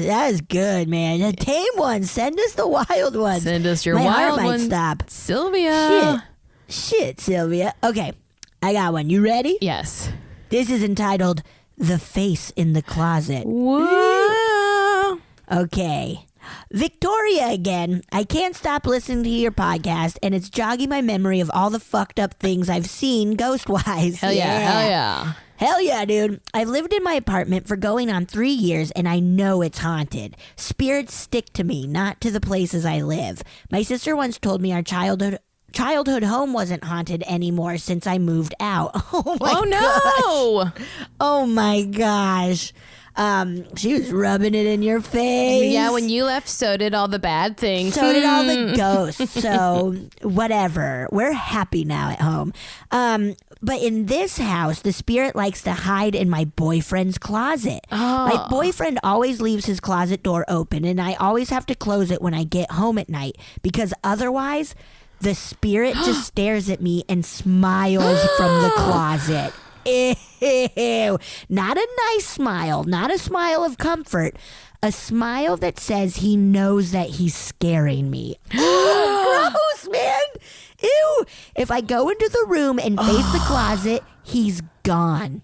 That was good, man. The tame ones. Send us the wild ones. Send us your My heart wild might one. stop. Sylvia. Shit, Sylvia. Okay, I got one. You ready? Yes. This is entitled "The Face in the Closet." Whoa. Okay. Victoria again. I can't stop listening to your podcast, and it's jogging my memory of all the fucked up things I've seen ghost-wise. Hell yeah. Hell yeah. Hell yeah, dude. I've lived in my apartment for going on 3 years, and I know it's haunted. Spirits stick to me, not to the places I live. My sister once told me our childhood home wasn't haunted anymore since I moved out. Oh my no. Oh my gosh. She was rubbing it in your face. Yeah, when you left, so did all the bad things. So did all the ghosts. So whatever. We're happy now at home. But in this house, the spirit likes to hide in my boyfriend's closet. My boyfriend always leaves his closet door open, and I always have to close it when I get home at night, because otherwise the spirit just stares at me and smiles from the closet. Ew. Not a nice smile, not a smile of comfort, a smile that says he knows that he's scaring me. Gross, man. Ew. If I go into the room and face the closet, he's gone.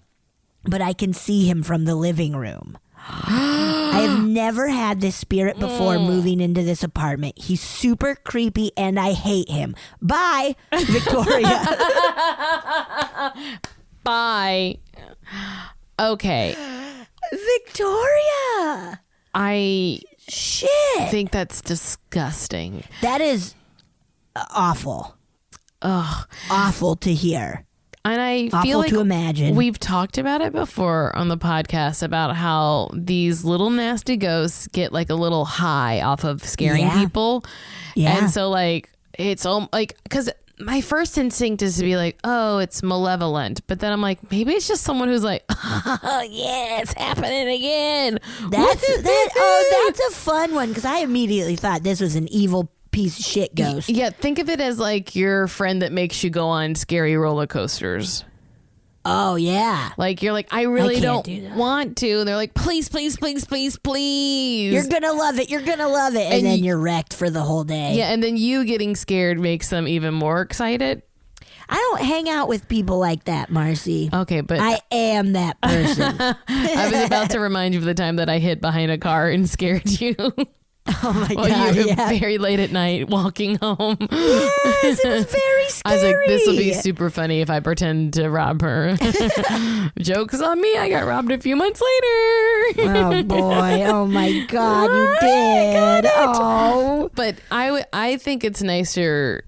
But I can see him from the living room. I have never had this spirit before moving into this apartment. He's super creepy and I hate him. Bye, Victoria. Bye. Okay. Victoria. I Shit. think that's disgusting. That is awful. Ugh. Awful to hear. And I Awful feel like to imagine. we've talked about it before on the podcast about how these little nasty ghosts get like a little high off of scaring people. Yeah. And so like it's like, because my first instinct is to be like, oh, it's malevolent. But then I'm like, maybe it's just someone who's like, oh, yeah, it's happening again. That's a fun one, because I immediately thought this was an evil piece of shit ghost. Yeah, think of it as like your friend that makes you go on scary roller coasters. Oh, yeah. Like, you're like, I really can't don't do that. want to. And they're like, please, please, please, please, please. You're going to love it. You're going to love it. And then you're wrecked for the whole day. Yeah, and then you getting scared makes them even more excited. I don't hang out with people like that, Marcy. Okay, but I am that person. I was about to remind you of the time that I hid behind a car and scared you. Oh, my While God. you were Yeah. very late at night walking home. Yes, it was very scary. I was like, this will be super funny if I pretend to rob her. Joke's on me. I got robbed a few months later. Oh, boy. Oh, my God. You did. Oh. But I think it's nicer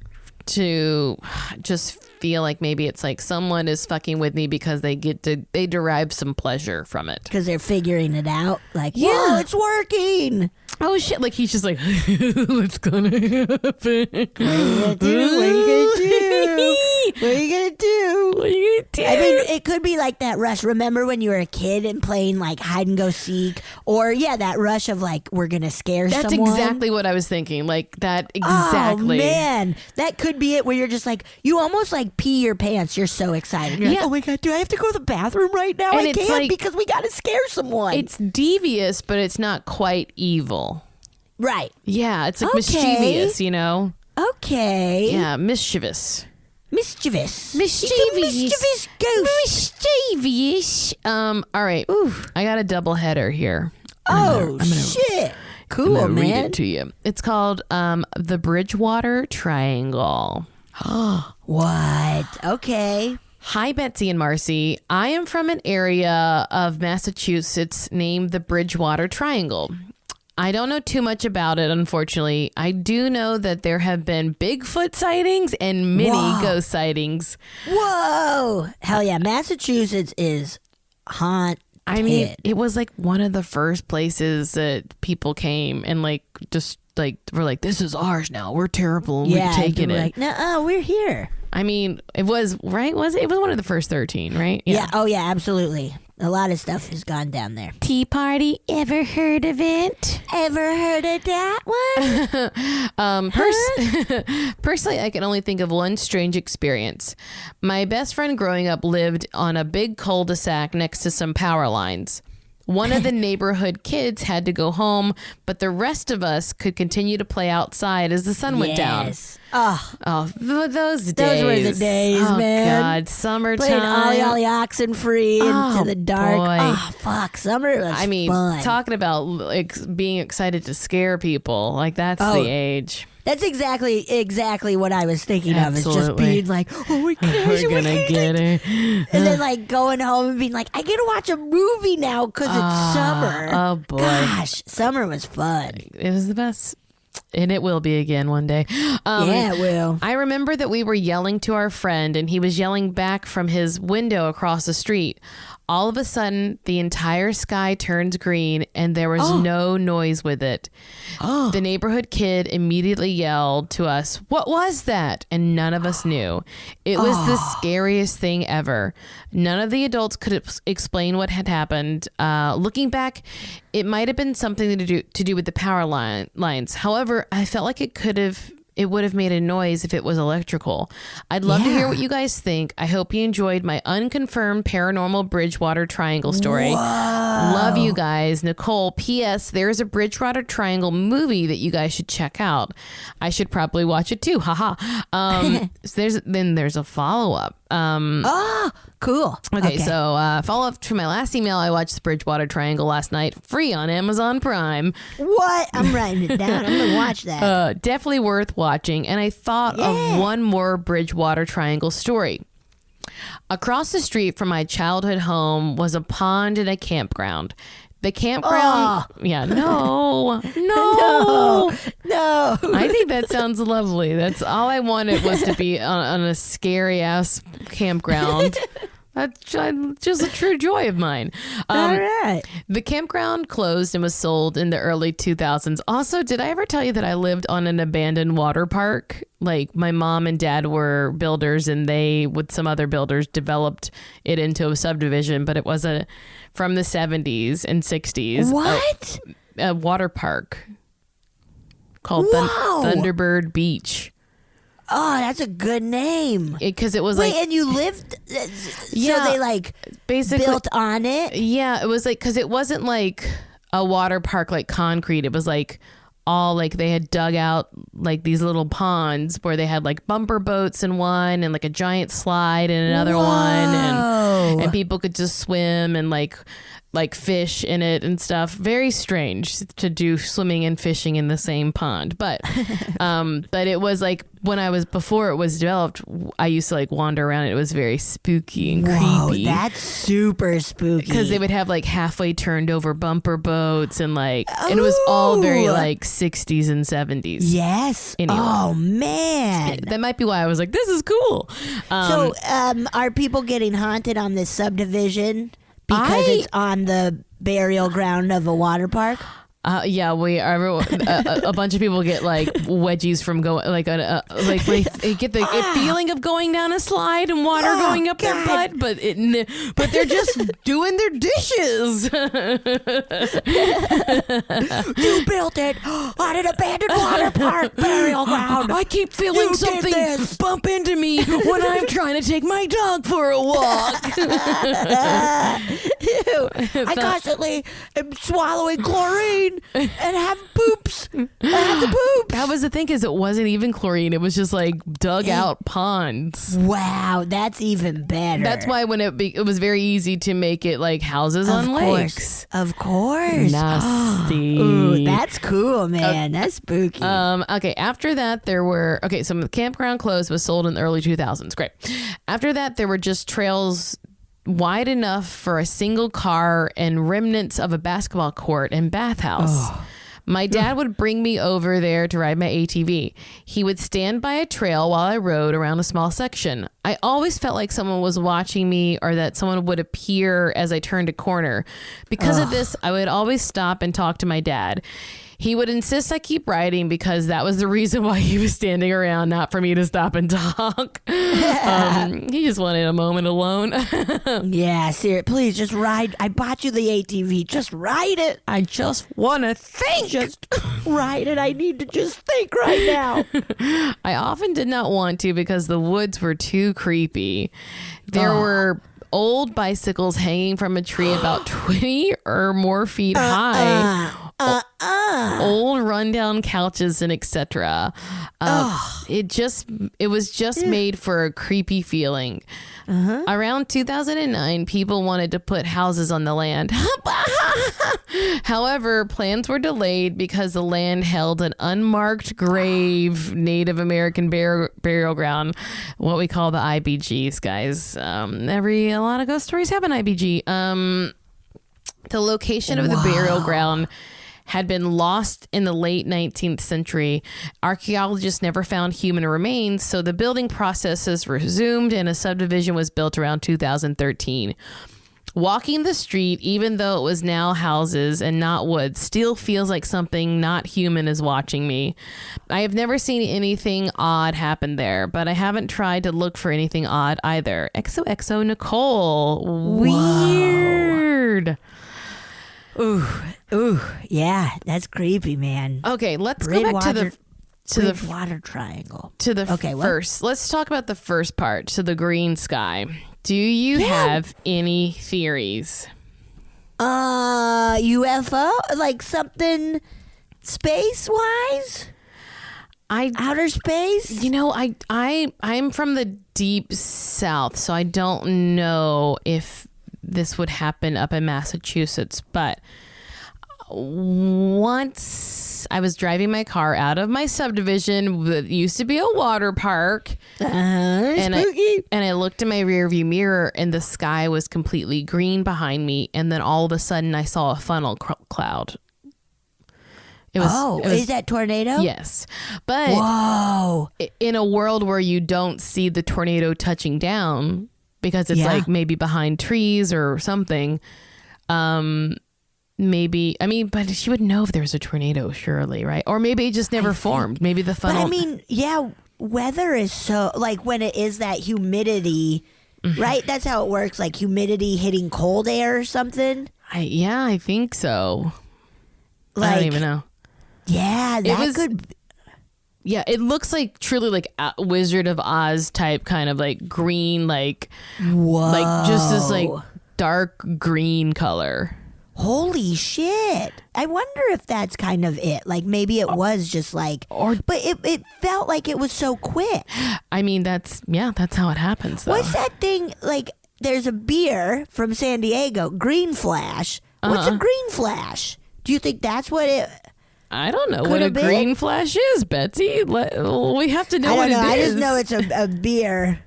to just feel like maybe it's like someone is fucking with me because they derive some pleasure from it. Because they're figuring it out. Like, Yeah. whoa, it's working. Oh shit, like he's just like, what's gonna happen? What are you gonna do? What are you gonna do? What are you gonna do? What are you gonna do? I mean, it could be like that rush. Remember when you were a kid and playing like hide and go seek? Or, yeah, that rush of like, we're gonna scare That's someone. exactly what I was thinking. Like that exactly. Oh, man. That could be it, where you're just like, you almost like pee your pants. You're so excited. You're like, Yeah. oh my God, do I have to go to the bathroom right now? And I it's can't, like- because we gotta scare someone. It's devious, but it's not quite evil. Right. Yeah, it's like Okay. mischievous, you know? Okay. Yeah, mischievous. Mischievous. Mischievous. It's a mischievous ghost. Mischievous. All right. I got a double header here. Oh, shit. Cool, I'm gonna man. read it to you. It's called the Bridgewater Triangle. What? Okay. Hi, Betsy and Marcy. I am from an area of Massachusetts named the Bridgewater Triangle. I don't know too much about it, unfortunately. I do know that there have been Bigfoot sightings and many Whoa. ghost sightings. Whoa. Hell yeah. Massachusetts is haunted. I mean, it was like one of the first places that people came and like just like were like, this is ours now. We're terrible. And we've taken people it. were like, no, we're here. I mean, it was, right? It was one of the first 13, right? Yeah. Oh, yeah, absolutely. A lot of stuff has gone down there. Tea Party, ever heard of it? Ever heard of that one? Personally, I can only think of one strange experience. My best friend growing up lived on a big cul-de-sac next to some power lines. One of the neighborhood kids had to go home, but the rest of us could continue to play outside as the sun went down. Those days. Those were the days, oh, man. God, summertime. Playing Ollie Oxen free into the dark. Boy. Oh, fuck. Summer was fun. Talking about being excited to scare people. Like, that's the age. That's exactly what I was thinking of. Is just Absolutely. being like, oh my gosh, We're gonna get her. And then like going home and being like, I get to watch a movie now because it's summer. Oh boy. Gosh, summer was fun. It was the best. And it will be again one day. Yeah, it will. I remember that we were yelling to our friend and he was yelling back from his window across the street. All of a sudden, the entire sky turns green and there was no noise with it. The neighborhood kid immediately yelled to us, "What was that?" And none of us knew. It was the scariest thing ever. None of the adults could explain what had happened. Looking back, it might have been something to do with the power lines. However, I felt like it would have made a noise if it was electrical. I'd love to hear what you guys think. I hope you enjoyed my unconfirmed paranormal Bridgewater Triangle story. Whoa. Love you guys. Nicole, P.S. There's a Bridgewater Triangle movie that you guys should check out. I should probably watch it too. Haha. There's a follow-up. Cool. Okay, so follow up to my last email. I watched the Bridgewater Triangle last night, free on Amazon Prime. What? I'm writing it down. I'm gonna watch that. Definitely worth watching. And I thought of one more Bridgewater Triangle story. Across the street from my childhood home was a pond and a campground. The campground. Yeah, no. I think that sounds lovely. That's all I wanted was to be on a scary ass campground. That's just a true joy of mine. All right. The campground closed and was sold in the early 2000s. Also, did I ever tell you that I lived on an abandoned water park? Like, my mom and dad were builders and they, with some other builders, developed it into a subdivision, but it was from the 70s and 60s. What? A water park called Thunderbird Beach. Oh, that's a good name. Because it was and you lived. So they basically built on it. Yeah, it was because it wasn't like a water park like concrete. It was all they had dug out these little ponds where they had bumper boats in one and a giant slide in another one, and people could just swim and fish in it and stuff. Very strange to do swimming and fishing in the same pond, but it was before it was developed, I used to wander around it. It was very spooky and creepy. That's super spooky. Because they would have halfway turned over bumper boats and and it was all very 60s and 70s. Yes. Anyway. Oh man. That might be why I was like, this is cool. So are people getting haunted on this subdivision? Because it's on the burial ground of a water park? Yeah, we are. A bunch of people get wedgies from going they get the feeling of going down a slide and water going up their butt, but they're just doing their dishes. You built it on an abandoned water park burial ground. I keep feeling something bump into me when I'm trying to take my dog for a walk. I constantly am swallowing chlorine and have poops. I have the poops. That was the thing, is it wasn't even chlorine. It was just dug out ponds. Wow, that's even better. That's why when it was very easy to make it houses on lakes. Of course. Nasty. Ooh, that's cool, man. That's spooky. Okay, after that so the campground closed, was sold in the early 2000s. Great. After that, there were just trails wide enough for a single car and remnants of a basketball court and bathhouse. My dad would bring me over there to ride my ATV. He would stand by a trail while I rode around a small section. I always felt like someone was watching me, or that someone would appear as I turned a corner. Because of this, I would always stop and talk to my dad. he would insist I keep writing because that was the reason why he was standing around, not for me to stop and talk. He just wanted a moment alone. Yeah, seriously, please just ride. I bought you the ATV. Just ride it. I just want to think. Just ride it. I need to just think right now. I often did not want to because the woods were too creepy. There were old bicycles hanging from a tree about 20 or more feet high. Old rundown couches and etc. It was just made for a creepy feeling. Around 2009, people wanted to put houses on the land. However, plans were delayed because the land held an unmarked grave, Native American burial ground, what we call the IBGs, guys. A lot of ghost stories have an IBG. The location of the burial ground had been lost in the late 19th century. Archaeologists never found human remains, so the building processes resumed and a subdivision was built around 2013. Walking the street, even though it was now houses and not woods, still feels like something not human is watching me. I have never seen anything odd happen there, but I haven't tried to look for anything odd either. XOXO Nicole. Weird. Ooh, yeah, that's creepy, man. Okay, let's go back to the water triangle. To the first. Let's talk about the first part, to the green sky. Do you have any theories? UFO? Like something space-wise? Outer space? You know, I'm from the deep south, so I don't know if this would happen up in Massachusetts, but once I was driving my car out of my subdivision that used to be a water park, and I looked in my rearview mirror and the sky was completely green behind me, and then all of a sudden I saw a funnel cloud. It was, is that tornado? Yes. But whoa, in a world where you don't see the tornado touching down because it's like maybe behind trees or something, maybe, I mean, but she would know if there's a tornado, surely, right? Or maybe it just never formed. Maybe the funnel. But I mean, yeah, weather is so, like when it is that humidity, right? That's how it works, like humidity hitting cold air or something. I think so. Like, I don't even know. Yeah, could. Yeah, it looks like truly like a Wizard of Oz type kind of like green, like, like just this like dark green color. Holy shit. I wonder if that's kind of it. Like maybe it was just like, but it felt like it was so quick. I mean, that's how it happens though. What's that thing? Like there's a beer from San Diego, Green Flash. What's a Green Flash? Do you think that's what it... I don't know what a green flash is, Betsy. We have to know what it is. I just know it's a beer.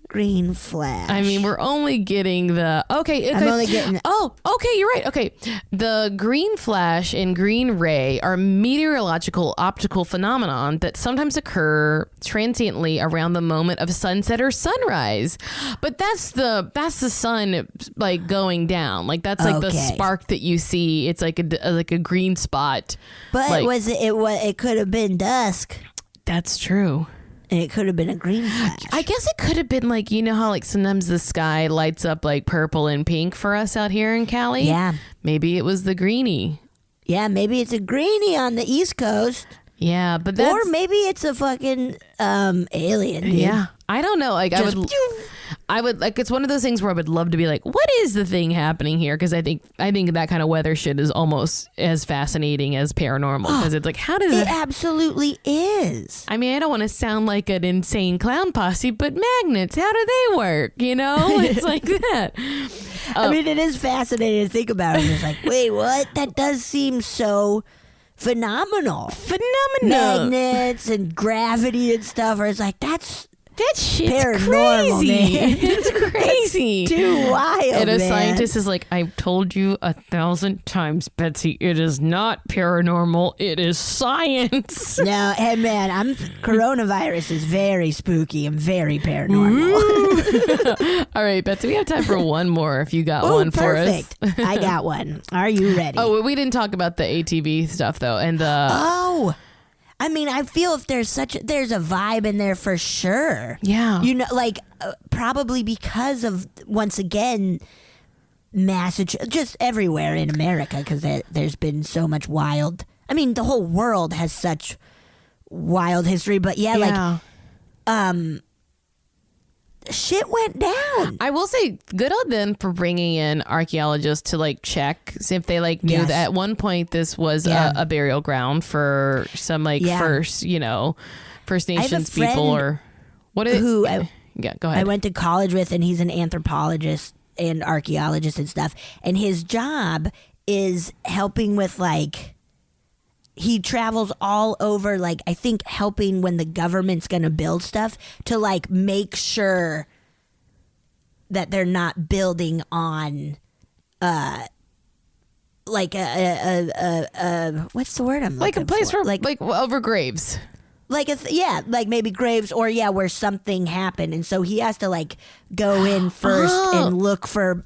Green flash. I mean, we're only getting the... Okay. I'm only getting... Oh, okay, you're right. Okay. The green flash and green ray are meteorological optical phenomenon that sometimes occur transiently around the moment of sunset or sunrise. But that's the sun like going down. Like that's like the spark that you see. It's like a green spot. But like, it could have been dusk. That's true. And it could have been a green flash. I guess it could have been like, you know how like sometimes the sky lights up like purple and pink for us out here in Cali? Yeah. Maybe it was the greenie. Yeah, maybe it's a greenie on the East Coast. Yeah, but that's... Or maybe it's a fucking alien, dude. Yeah. I don't know. Like I would like, it's one of those things where I would love to be like, what is the thing happening here? Because I think that kind of weather shit is almost as fascinating as paranormal. Because it's like, how does it absolutely is. I mean, I don't want to sound like an insane clown posse, but magnets, how do they work? You know, it's like that. I mean, it is fascinating to think about it. It's like, wait, what? That does seem so phenomenal. Phenomenal. Magnets and gravity and stuff. Or it's like, that's That shit's paranormal, crazy. man. It's crazy. Too wild, And a man. scientist is like, I've told you 1,000 times, Betsy, it is not paranormal. It is science. No, hey man, coronavirus is very spooky and very paranormal. All right, Betsy, we have time for one more if you got Ooh, one for us. perfect. I got one. Are you ready? Oh, we didn't talk about the ATV stuff though, and the Oh, I mean, I feel if there's there's a vibe in there for sure. yeah, You know, like probably because of, once again, Massachusetts, just everywhere in America, because there's been so much wild. I mean, the whole world has such wild history, but yeah. Like shit went down. I will say good on them for bringing in archaeologists to like check see if they like knew Yes. that at one point this was Yeah. a burial ground for some like Yeah. First have a Nations people friend or what is who yeah, go I ahead. went to college with, and he's an anthropologist and archaeologist and stuff. And his job is helping with, like, he travels all over, like, I think helping when the government's going to build stuff to, like, make sure that they're not building on, like what's the word I'm Like a looking place for? for like over graves. Like like maybe graves, or where something happened, and so he has to like go in first and look for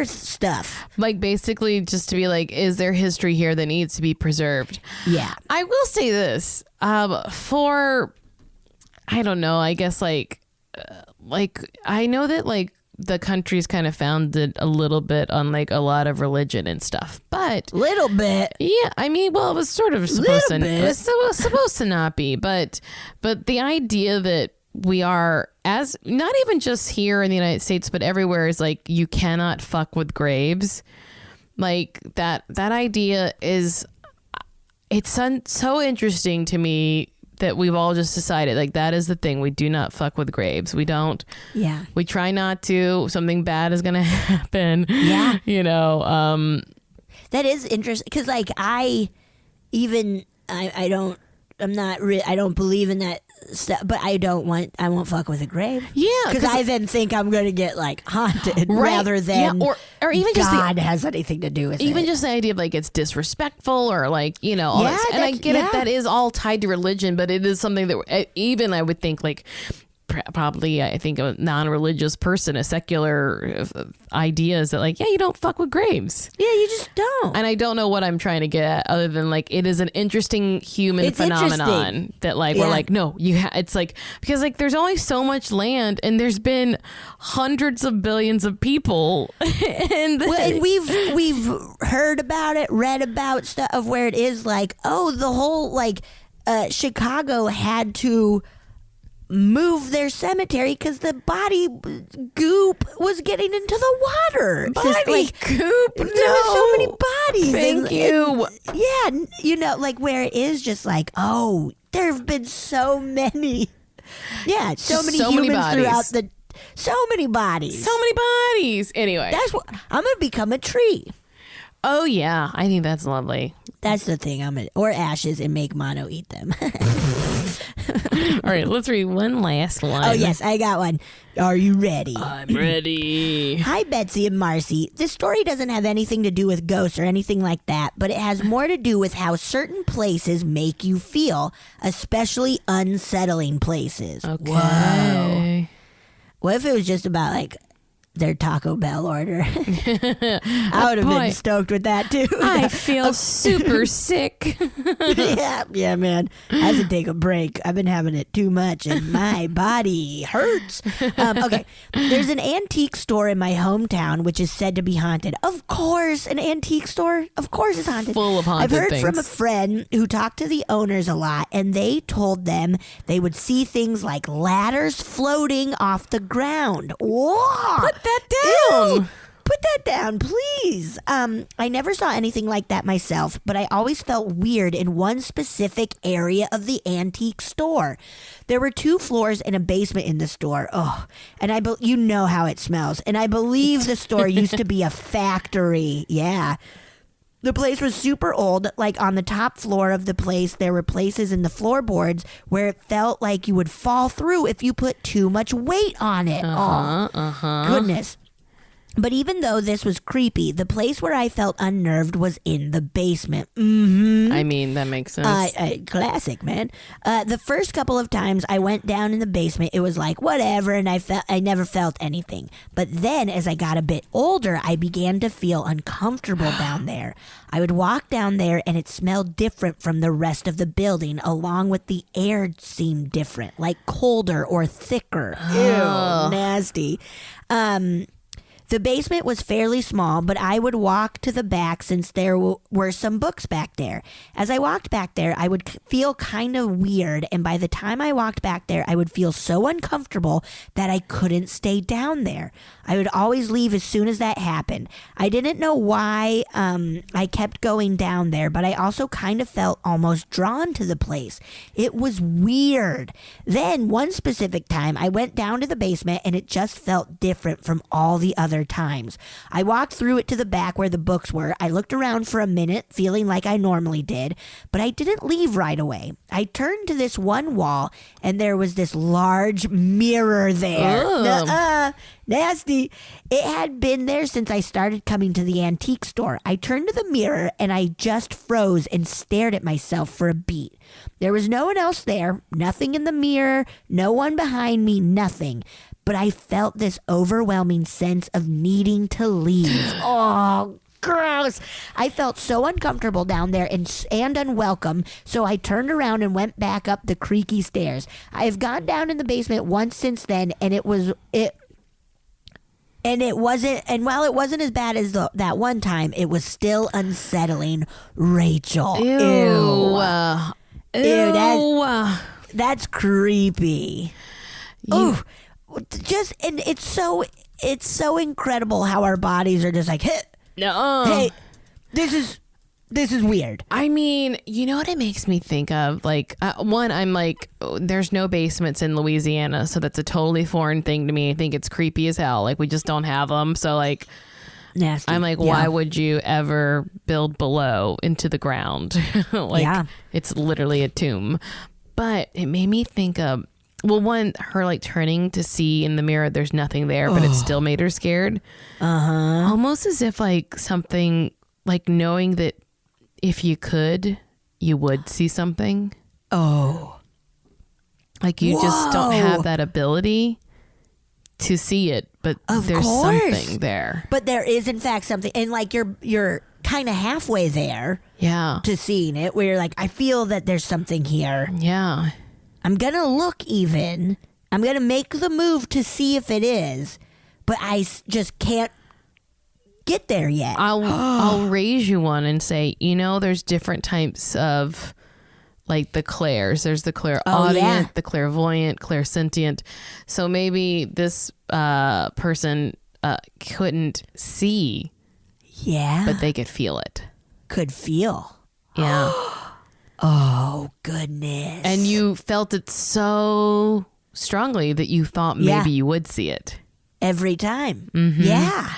stuff. Like basically just to be like, is there history here that needs to be preserved? Yeah. I will say this, for, I don't know, I guess like I know that like the country's kind of founded a little bit on like a lot of religion and stuff, but Little bit. yeah, I mean, well, it was sort of supposed to, Little bit. it was supposed to not be, but the idea that we are, as not even just here in the United States, but everywhere, is like you cannot fuck with graves. Like that idea is, it's so interesting to me that we've all just decided like that is the thing. We do not fuck with graves. We don't. Yeah. We try not to. Something bad is gonna happen. Yeah. You know. That is interesting, because like I don't believe in that stuff, but I won't fuck with a grave. Yeah, because I then think I'm going to get like haunted, Right. rather than Yeah, or even just God has anything to do with it. even just the idea of like it's disrespectful or like, you know, all Yeah, this. And I that's- get yeah. it, that is all tied to religion, but it is something that even I would think like probably I think a non-religious person, a secular idea is that like, yeah, you don't fuck with graves. Yeah, you just don't. And I don't know what I'm trying to get at, other than like it is an interesting human It's phenomenon interesting. that like Yeah. we're like, no, it's like, because like there's only so much land and there's been hundreds of billions of people and we've heard about it, read about stuff of where it is like, oh, the whole like Chicago had to move their cemetery because the body goop was getting into the water. body coop. There were so many bodies. Thank you. Yeah, you know, like where it is just like, oh, there have been so many. Yeah, so Just many so many humans bodies. throughout the. So many bodies. So many bodies. Anyway. That's what I'm gonna become a tree. Oh yeah, I think that's lovely. That's the thing. Or ashes, and make Mono eat them. All right, let's read one last one. Oh yes, I got one. Are you ready? I'm ready. Hi, Betsy and Marcy. This story doesn't have anything to do with ghosts or anything like that, but it has more to do with how certain places make you feel, especially unsettling places. Okay. Whoa. What if it was just about like their Taco Bell order? I would have boy. been stoked with that too. I feel super sick. yeah, man. I have to take a break. I've been having it too much, and my body hurts. Okay, there's an antique store in my hometown which is said to be haunted. Of course, an antique store. Of course, it's haunted. Full of haunted I've heard from a things. friend who talked to the owners a lot, and they told them they would see things like ladders floating off the ground. Whoa! Put that down. Ew. Put that down, please. I never saw anything like that myself, but I always felt weird in one specific area of the antique store. There were 2 floors and a basement in the store. Oh, and you know how it smells. And I believe the store used to be a factory. Yeah. The place was super old. Like on the top floor of the place, there were places in the floorboards where it felt like you would fall through if you put too much weight on it. Goodness. But even though this was creepy, the place where I felt unnerved was in the basement. I mean, that makes sense. Classic, man. The first couple of times I went down in the basement, it was like, whatever, and I never felt anything. But then, as I got a bit older, I began to feel uncomfortable down there. I would walk down there, and it smelled different from the rest of the building, along with the air seemed different, like colder or thicker. Ew, nasty. The basement was fairly small, but I would walk to the back since there were some books back there. As I walked back there, I would feel kind of weird, and by the time I walked back there, I would feel so uncomfortable that I couldn't stay down there. I would always leave as soon as that happened. I didn't know why I kept going down there, but I also kind of felt almost drawn to the place. It was weird. Then, one specific time, I went down to the basement, and it just felt different from all the other times. I walked through it to the back where the books were. I looked around for a minute, feeling like I normally did, but I didn't leave right away. I turned to this one wall, and there was this large mirror there. Nasty. It had been there since I started coming to the antique store. I turned to the mirror, and I just froze and stared at myself for a beat. There was no one else there, nothing in the mirror, no one behind me, nothing. But I felt this overwhelming sense of needing to leave. Oh, gross. I felt so uncomfortable down there and unwelcome, so I turned around and went back up the creaky stairs. I have gone down in the basement once since then, and while it wasn't as bad as that one time, it was still unsettling. Rachel. Ew. That's creepy. Oh. And it's so incredible how our bodies are just like, hey, this is weird. I mean, you know what it makes me think of? Like, one, I'm like, there's no basements in Louisiana, so that's a totally foreign thing to me. I think it's creepy as hell. Like, we just don't have them. So, like, nasty. I'm like, why would you ever build below into the ground? It's literally a tomb. But it made me think of, well, one, her like turning to see in the mirror there's nothing there, but it still made her scared. Almost as if like something, like knowing that if you could, you would see something. Like you just don't have that ability to see it, but there's something there. But there is in fact something, and like you're kind of halfway there to seeing it, where you're like, I feel that there's something here. Yeah. I'm going to look even. I'm going to make the move to see if it is, but I just can't get there yet. I'll raise you one and say, there's different types of like the clairs. There's the clairaudient, the clairvoyant, clairsentient. So maybe this person couldn't see. Yeah. But they could feel it. Could feel. Yeah. Oh, goodness. And you felt it so strongly that you thought maybe you would see it. Every time. Mm-hmm. Yeah.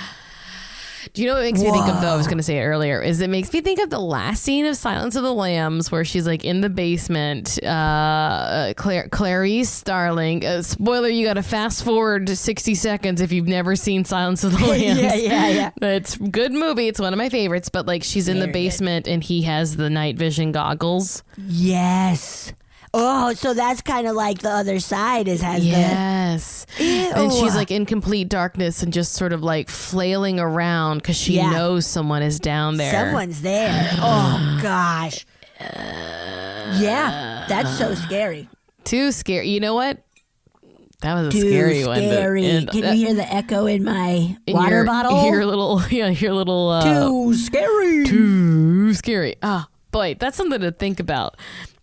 Do you know what it makes me think of, though? I was going to say it earlier, is it makes me think of the last scene of Silence of the Lambs where she's like in the basement. Clarice Starling. Spoiler, you got to fast forward to 60 seconds if you've never seen Silence of the Lambs. Yeah. It's a good movie. It's one of my favorites. But like she's in the basement and he has the night vision goggles. Yes. Oh, so that's kind of like the other side yes. And she's like in complete darkness and just sort of like flailing around because she knows someone is down there. Someone's there. Oh, gosh. Yeah, that's so scary. Too scary. You know what? That was a scary one. Can you hear the echo in my water bottle? Your little. Too scary. Too scary. Ah, boy, that's something to think about.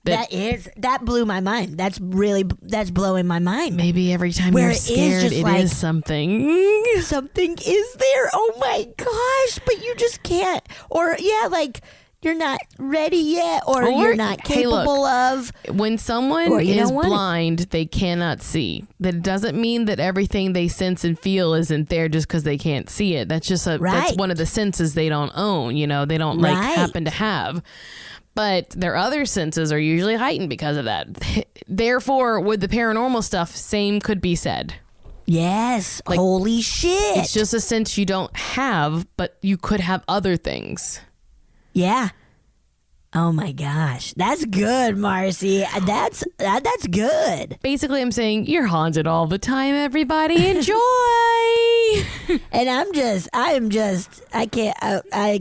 That blew my mind. That's blowing my mind. Maybe every time you're scared, it is something. Something is there. Oh my gosh! But you just can't. Or like you're not ready yet, or you're not capable of. When someone is blind, they cannot see. That doesn't mean that everything they sense and feel isn't there just because they can't see it. That's just that's one of the senses they don't own. You know, they don't happen to have. But their other senses are usually heightened because of that. Therefore, with the paranormal stuff, same could be said. Yes. Holy shit. It's just a sense you don't have, but you could have other things. Yeah. Oh my gosh. That's good, Marcy. That's good. Basically, I'm saying you're haunted all the time, everybody. Enjoy. And I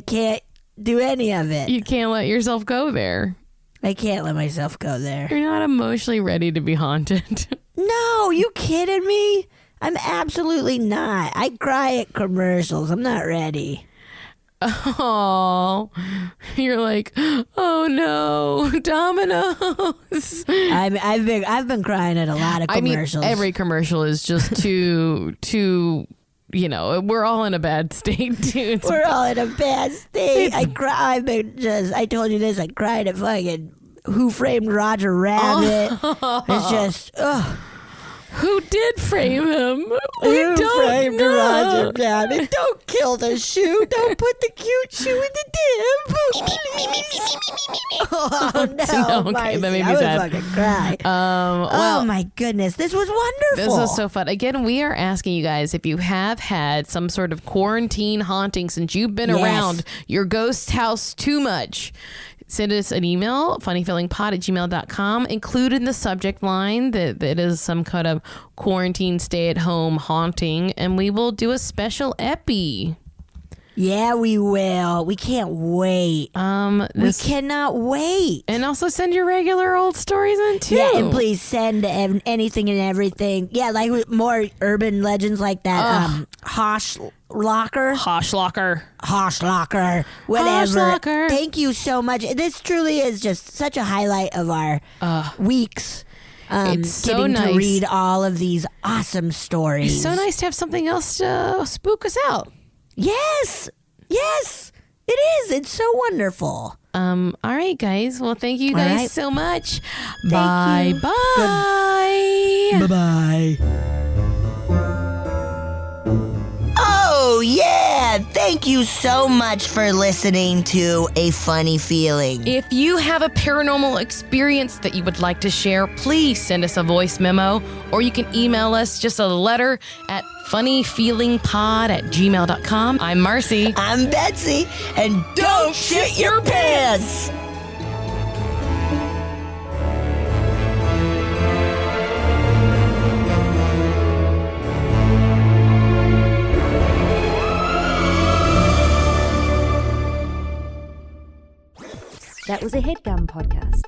can't do any of it. You can't let yourself go there. I can't let myself go there. You're not emotionally ready to be haunted. No, you kidding me? I'm absolutely not. I cry at commercials. I'm not ready. Oh, you're like, oh no, Domino's. I've been crying at a lot of commercials. I mean, every commercial is just too. You know, we're all in a bad state, dude. We're all in a bad state. I told you this. I cried at fucking Who Framed Roger Rabbit. It's just, ugh. Who did frame him? Who framed Roger Rabbit? Don't kill the shoe. Don't put the cute shoe in the dip. Oh, no. Okay, that made me sad. sad. I would fucking cry. Oh, my goodness. This was wonderful. This was so fun. Again, we are asking you guys if you have had some sort of quarantine haunting since you've been around your ghost house too much. Send us an email, funnyfeelingpod@gmail.com. Include in the subject line that it is some kind of quarantine stay-at-home haunting, and we will do a special epi. Yeah, we will. We can't wait. We cannot wait. And also send your regular old stories in too. Yeah, and please send anything and everything. Yeah, like more urban legends like that. Hoshlocker. Whatever. Hoshlocker. Thank you so much. This truly is just such a highlight of our weeks. It's so getting nice to read all of these awesome stories. It's so nice to have something else to spook us out. Yes, it is. It's so wonderful. All right, guys. Well, thank you guys so much. Bye. Bye. Bye. Oh, yeah. Thank you so much for listening to A Funny Feeling. If you have a paranormal experience that you would like to share, please send us a voice memo, or you can email us just a letter at funnyfeelingpod@gmail.com. I'm Marcy. I'm Betsy. And don't shit your pants. That was a HeadGum podcast.